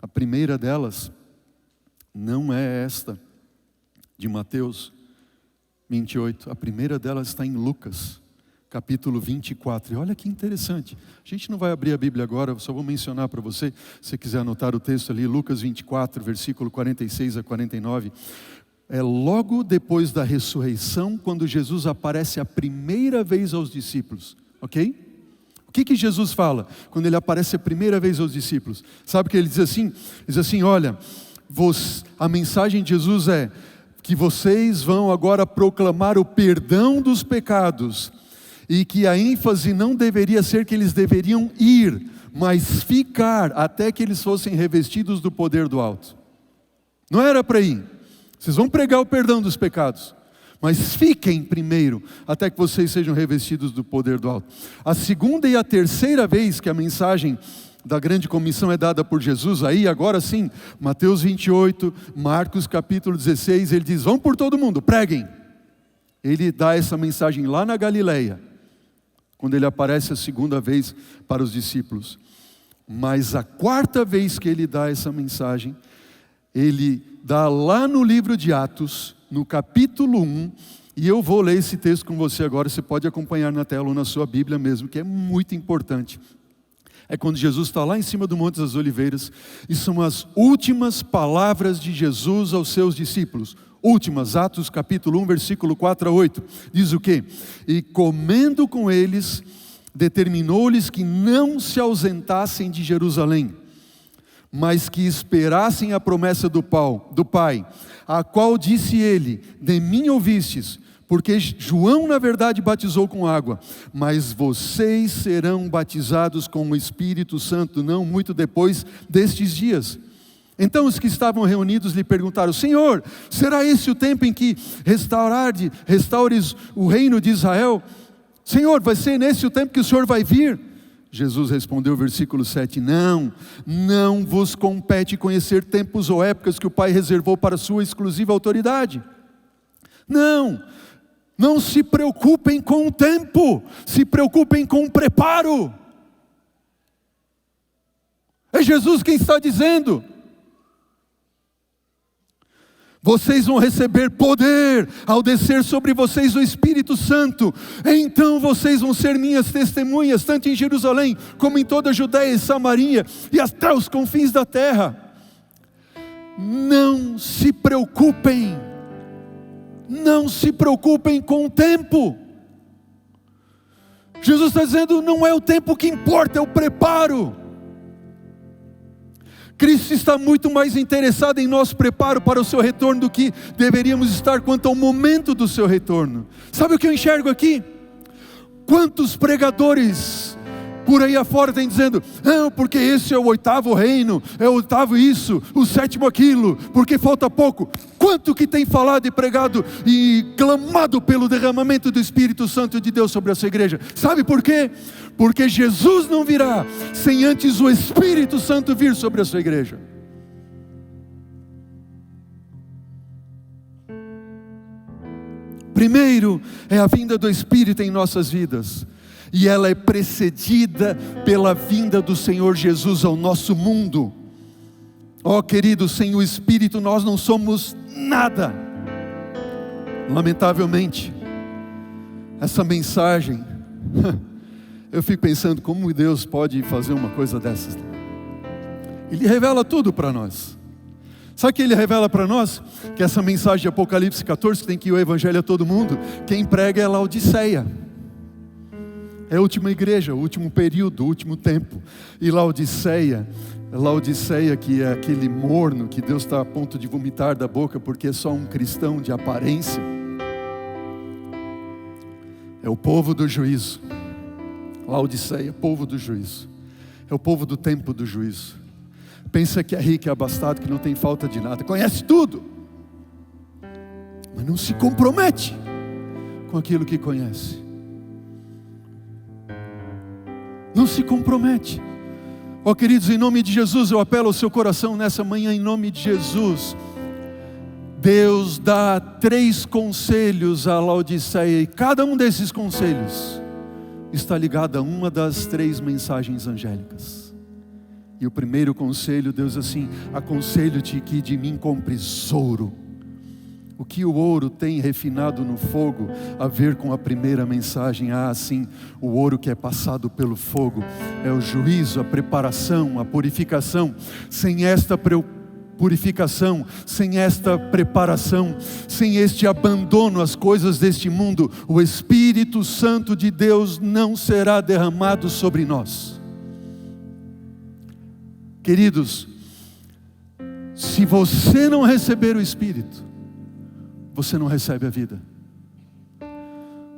A primeira delas não é esta de Mateus 28. A primeira delas está em Lucas, capítulo 24. E olha que interessante. A gente não vai abrir a Bíblia agora, eu só vou mencionar para você, se você quiser anotar o texto ali, Lucas 24, versículo 46 a 49. É logo depois da ressurreição, quando Jesus aparece a primeira vez aos discípulos, ok? O que Jesus fala quando ele aparece a primeira vez aos discípulos? Sabe o que ele diz assim? Diz assim, olha, a mensagem de Jesus é que vocês vão agora proclamar o perdão dos pecados, e que a ênfase não deveria ser que eles deveriam ir, mas ficar até que eles fossem revestidos do poder do alto. Não era para ir. Vocês vão pregar o perdão dos pecados, mas fiquem primeiro até que vocês sejam revestidos do poder do alto. A segunda e a terceira vez que a mensagem da grande comissão é dada por Jesus, aí agora sim, Mateus 28, Marcos capítulo 16, ele diz, vão por todo mundo, preguem. Ele dá essa mensagem lá na Galileia, quando ele aparece a segunda vez para os discípulos. Mas a quarta vez que ele dá essa mensagem, ele dá lá no livro de Atos, no capítulo 1, e eu vou ler esse texto com você agora, você pode acompanhar na tela ou na sua Bíblia mesmo, que é muito importante. É quando Jesus está lá em cima do Monte das Oliveiras, e são as últimas palavras de Jesus aos seus discípulos. Últimas, Atos capítulo 1, versículo 4 a 8, diz o quê? E comendo com eles, determinou-lhes que não se ausentassem de Jerusalém, mas que esperassem a promessa do Pai, a qual disse ele, de mim ouvistes, porque João na verdade batizou com água, mas vocês serão batizados com o Espírito Santo, não muito depois destes dias. Então os que estavam reunidos lhe perguntaram, Senhor, será esse o tempo em que restaures o reino de Israel? Senhor, vai ser nesse o tempo que o Senhor vai vir? Jesus respondeu, versículo 7, não vos compete conhecer tempos ou épocas que o Pai reservou para sua exclusiva autoridade. Não se preocupem com o tempo, se preocupem com o preparo. É Jesus quem está dizendo. Vocês vão receber poder ao descer sobre vocês o Espírito Santo. Então vocês vão ser minhas testemunhas, tanto em Jerusalém, como em toda a Judéia e Samaria, e até os confins da terra. Não se preocupem com o tempo. Jesus está dizendo, não é o tempo que importa, é o preparo. Cristo está muito mais interessado em nosso preparo para o seu retorno do que deveríamos estar quanto ao momento do seu retorno. Sabe o que eu enxergo aqui? Quantos pregadores por aí afora têm dizendo, não, porque esse é o 8º reino, é o 8º isso, o 7º aquilo, porque falta pouco. Quanto que tem falado e pregado e clamado pelo derramamento do Espírito Santo de Deus sobre a sua igreja? Sabe por quê? Porque Jesus não virá sem antes o Espírito Santo vir sobre a sua igreja. Primeiro é a vinda do Espírito em nossas vidas, e ela é precedida pela vinda do Senhor Jesus ao nosso mundo. Ó querido, sem o Espírito nós não somos nada. Lamentavelmente, essa mensagem, eu fico pensando como Deus pode fazer uma coisa dessas. Ele revela tudo para nós. Sabe o que Ele revela para nós? Que essa mensagem de Apocalipse 14, que tem que ir o Evangelho a todo mundo, quem prega é Laodiceia. É a última igreja, o último período, o último tempo. E Laodiceia que é aquele morno que Deus está a ponto de vomitar da boca porque é só um cristão de aparência. É o povo do juízo. Laodiceia, povo do juízo. É o povo do tempo do juízo. Pensa que é rico, é abastado, que não tem falta de nada. Conhece tudo, mas não se compromete com aquilo que conhece. Não se compromete. Ó queridos, em nome de Jesus, eu apelo ao seu coração nessa manhã, em nome de Jesus. Deus dá 3 conselhos a Laodiceia, e cada um desses conselhos está ligado a uma das 3 mensagens angélicas. E o primeiro conselho, Deus assim: aconselho-te que de mim compres ouro. O que o ouro tem refinado no fogo a ver com a primeira mensagem? Sim, o ouro que é passado pelo fogo é o juízo, a preparação, a purificação. Sem esta purificação, sem esta preparação, sem este abandono às coisas deste mundo, o Espírito Santo de Deus não será derramado sobre nós. Queridos, se você não receber o Espírito, você não recebe a vida.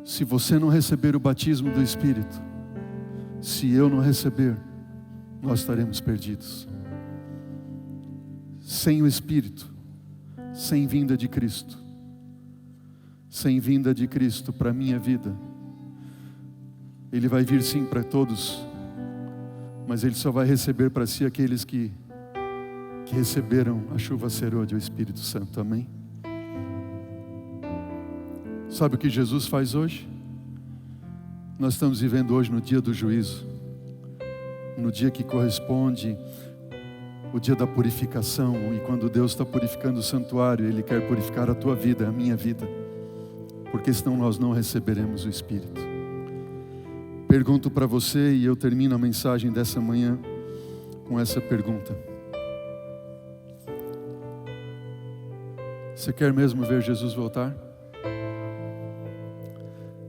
Se você não receber o batismo do Espírito, se eu não receber, nós estaremos perdidos. Sem o Espírito, sem vinda de Cristo, sem vinda de Cristo para a minha vida, Ele vai vir sim para todos, mas Ele só vai receber para si aqueles que receberam a chuva serôdia, o Espírito Santo. Amém? Sabe o que Jesus faz hoje? Nós estamos vivendo hoje no dia do juízo, no dia que corresponde o dia da purificação. E quando Deus está purificando o santuário, Ele quer purificar a tua vida, a minha vida, porque senão nós não receberemos o Espírito. Pergunto para você, e eu termino a mensagem dessa manhã com essa pergunta: você quer mesmo ver Jesus voltar?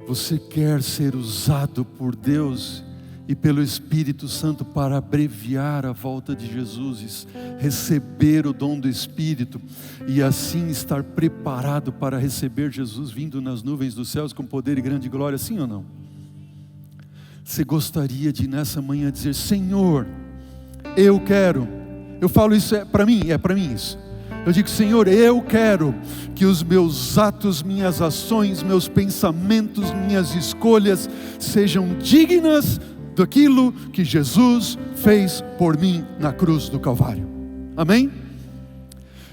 Você quer ser usado por Deus e pelo Espírito Santo para abreviar a volta de Jesus, receber o dom do Espírito e assim estar preparado para receber Jesus vindo nas nuvens dos céus com poder e grande glória, sim ou não? Você gostaria de nessa manhã dizer: Senhor, eu quero, eu falo isso para mim isso. Eu digo: Senhor, eu quero que os meus atos, minhas ações, meus pensamentos, minhas escolhas sejam dignas daquilo que Jesus fez por mim na cruz do Calvário. Amém?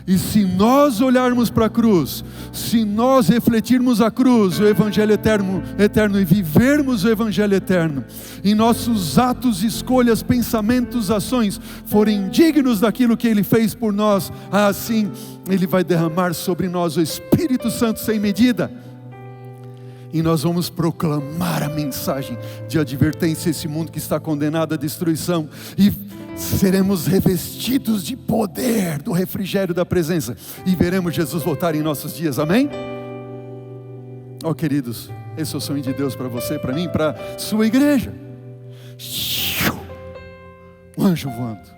E se nós olharmos para a cruz, se nós refletirmos a cruz, o Evangelho eterno e vivermos o Evangelho eterno, e nossos atos, escolhas, pensamentos, ações forem dignos daquilo que Ele fez por nós, assim Ele vai derramar sobre nós o Espírito Santo sem medida, e nós vamos proclamar a mensagem de advertência a esse mundo que está condenado à destruição, e seremos revestidos de poder do refrigério da presença, e veremos Jesus voltar em nossos dias. Amém? Ó queridos, esse é o sonho de Deus para você, para mim, para a sua igreja. Um anjo voando,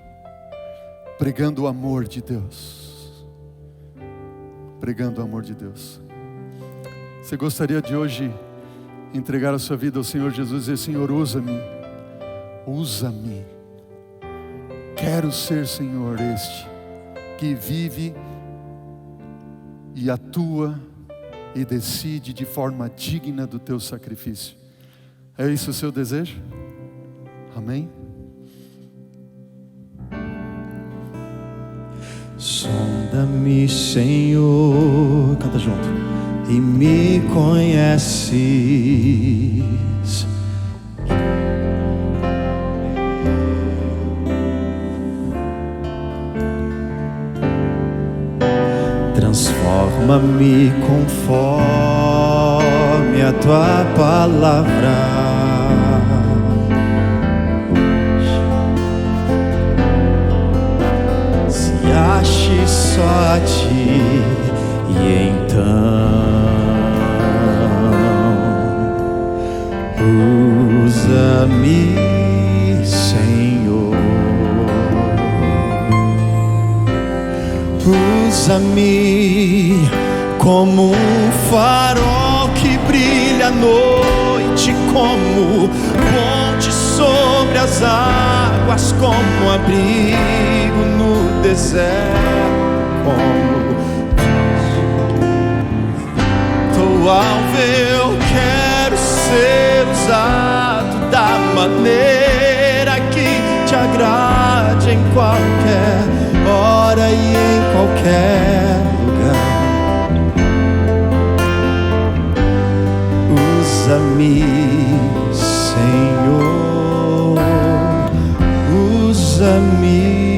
pregando o amor de Deus, pregando o amor de Deus. Você gostaria de hoje entregar a sua vida ao Senhor Jesus e dizer: Senhor, usa-me, usa-me. Quero ser, Senhor, este que vive e atua e decide de forma digna do teu sacrifício. É isso o seu desejo? Amém? Sonda-me, Senhor, canta junto, e me conheces. Transforma-me conforme a tua palavra. Se ache só a ti, e então usa-me, Senhor. Usa-me como um farol que brilha à noite, como ponte sobre as águas, como abrigo no deserto, como tua alvo. Eu quero ser usado da maneira que te agrada. qualquer hora e em qualquer lugar. Usa-me, Senhor, usa-me.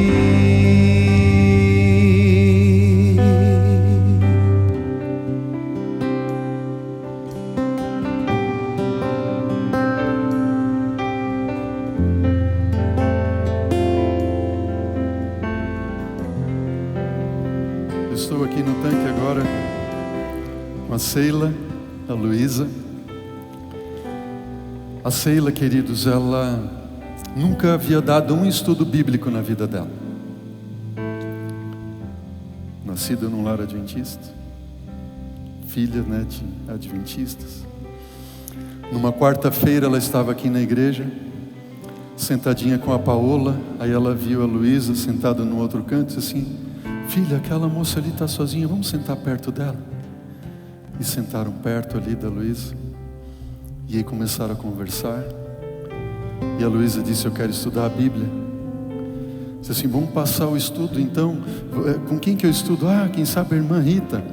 Estou aqui no tanque agora com a Sheila, a Luísa. A Sheila, queridos, ela nunca havia dado um estudo bíblico na vida dela. Nascida num lar adventista, filha, né, de adventistas. Numa quarta-feira ela estava aqui na igreja, sentadinha com a Paola. Aí ela viu a Luísa sentada no outro canto e disse assim: filha, aquela moça ali está sozinha, vamos sentar perto dela. E sentaram perto ali da Luísa. E aí começaram a conversar. E a Luísa disse: eu quero estudar a Bíblia. Disse assim: vamos passar o estudo então. Com quem que eu estudo? Ah, quem sabe a irmã Rita.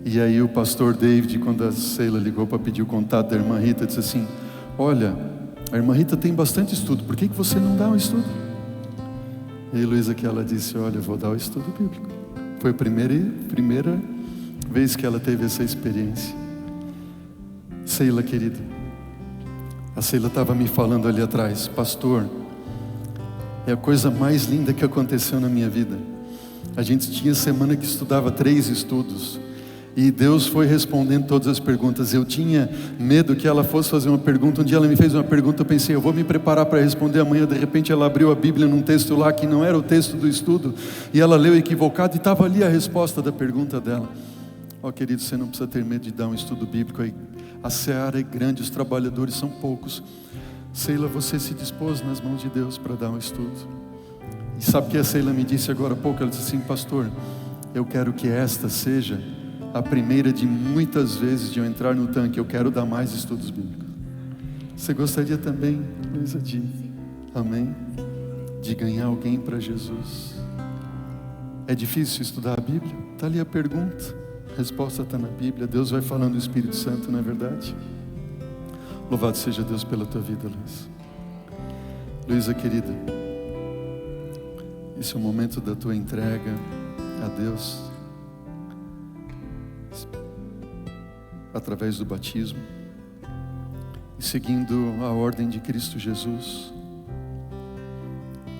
E aí o pastor David, quando a Sheila ligou para pedir o contato da irmã Rita, disse assim: olha, a irmã Rita tem bastante estudo, por que você não dá um estudo? E aí Luísa, que ela disse: olha, eu vou dar o estudo bíblico. Foi a primeira vez que ela teve essa experiência. Sheila, querida, a Sheila estava me falando ali atrás: pastor, é a coisa mais linda que aconteceu na minha vida. A gente tinha semana que estudava 3 estudos, e Deus foi respondendo todas as perguntas. Eu tinha medo que ela fosse fazer uma pergunta. Um dia ela me fez uma pergunta, eu pensei: eu vou me preparar para responder amanhã. De repente ela abriu a Bíblia num texto lá que não era o texto do estudo, e ela leu equivocado, e estava ali a resposta da pergunta dela. Ó, querido, você não precisa ter medo de dar um estudo bíblico aí. A seara é grande, os trabalhadores são poucos. Sheila, você se dispôs nas mãos de Deus para dar um estudo. E sabe o que a Sheila me disse agora há pouco? Ela disse assim: pastor, eu quero que esta seja a primeira de muitas vezes de eu entrar no tanque. Eu quero dar mais estudos bíblicos. Você gostaria também, Luísa, de, amém, de ganhar alguém para Jesus? É difícil estudar a Bíblia? Está ali a pergunta, a resposta está na Bíblia. Deus vai falando do Espírito Santo, não é verdade? Louvado seja Deus pela tua vida, Luísa. Luísa, querida, esse é o momento da tua entrega a Deus, através do batismo, e seguindo a ordem de Cristo Jesus.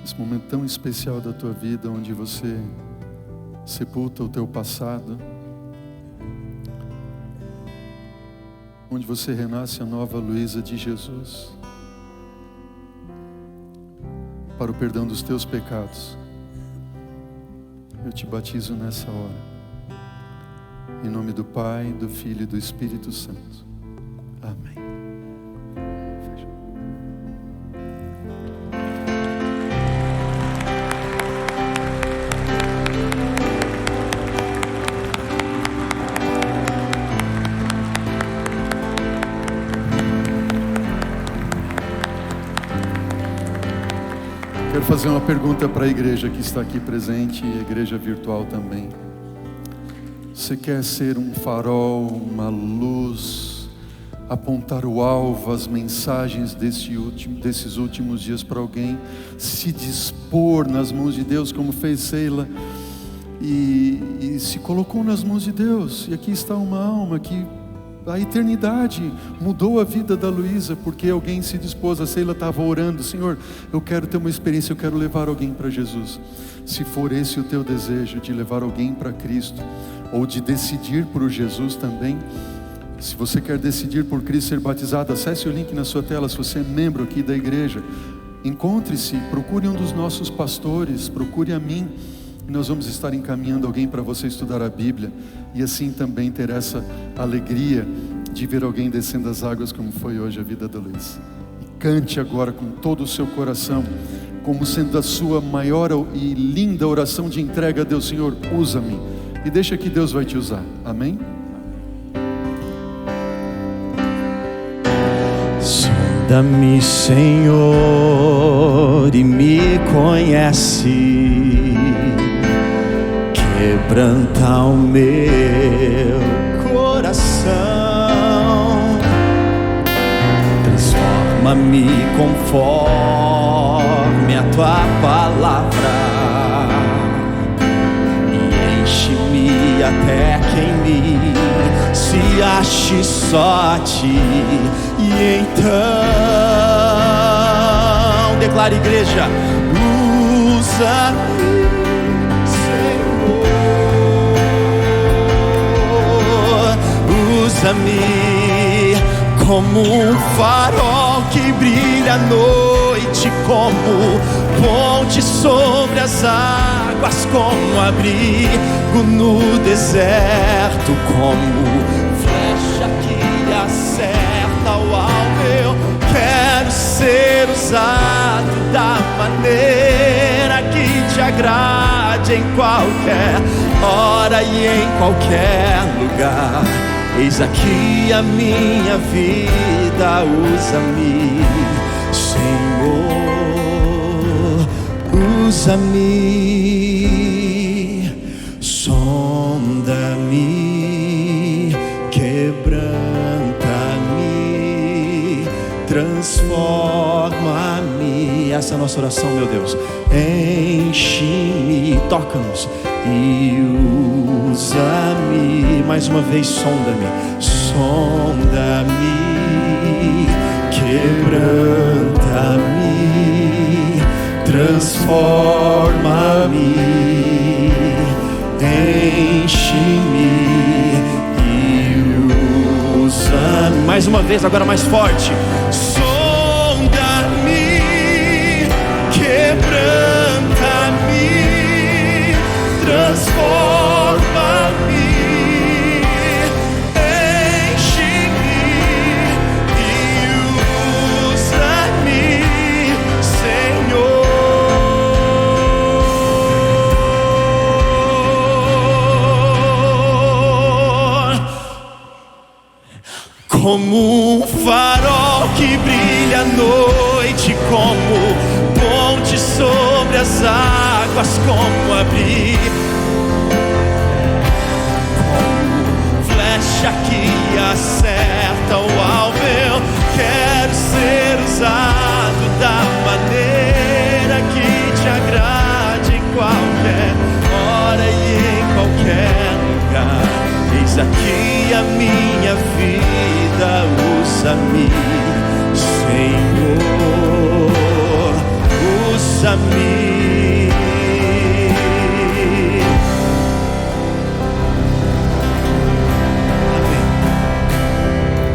Esse momento tão especial da tua vida, onde você sepulta o teu passado, onde você renasce a nova Luísa de Jesus, para o perdão dos teus pecados. Eu te batizo nessa hora, em nome do Pai, do Filho e do Espírito Santo. Amém. Quero fazer uma pergunta para a igreja que está aqui presente e a igreja virtual também. Você quer ser um farol, uma luz, apontar o alvo, as mensagens desses últimos dias para alguém, se dispor nas mãos de Deus, como fez Sheila, e se colocou nas mãos de Deus. E aqui está uma alma que a eternidade mudou a vida da Luísa, porque alguém se dispôs. A Sheila estava orando: Senhor, eu quero ter uma experiência, eu quero levar alguém para Jesus. Se for esse o teu desejo, de levar alguém para Cristo, ou de decidir por Jesus também, se você quer decidir por Cristo, ser batizado, acesse o link na sua tela. Se você é membro aqui da igreja, encontre-se, procure um dos nossos pastores, procure a mim, e nós vamos estar encaminhando alguém para você estudar a Bíblia, e assim também ter essa alegria de ver alguém descendo as águas, como foi hoje a vida da Luísa. E cante agora com todo o seu coração, como sendo a sua maior e linda oração de entrega a Deus: Senhor, usa-me, e deixa que Deus vai te usar. Amém? Sou Sonda-me, Senhor, e me conhece. Quebranta o meu coração, transforma-me conforme a tua palavra, e enche-me até que em mim se ache só a ti. E então declara, igreja, usa-me, usa-me como um farol que brilha à noite, como ponte sobre as águas, como abrigo no deserto, como flecha que acerta o alvo. Eu quero ser usado da maneira que te agrade, em qualquer hora e em qualquer lugar. Eis aqui a minha vida, usa-me, Senhor, usa-me, sonda-me, quebranta-me, transforma-me. Essa é a nossa oração, meu Deus. Enche-me, toca-nos e usa-me. Mais uma vez, sonda-me, sonda-me, quebranta-me, transforma-me, enche-me e usa-me. Mais uma vez, agora mais forte. Sonda-me, quebranta-me, transforma-me, enche-me e usa-me, Senhor. Como um farol que brilha à noite, como ponte sobre as águas, como abrigo, que acerta o alvo. Eu quero ser usado da maneira que te agrade, em qualquer hora e em qualquer lugar. Eis aqui a minha vida, usa-me, Senhor, usa-me.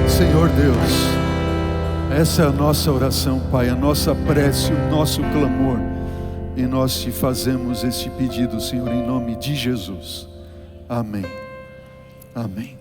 Senhor Deus, essa é a nossa oração, Pai, a nossa prece, o nosso clamor, e nós te fazemos este pedido, Senhor, em nome de Jesus. Amém. Amém.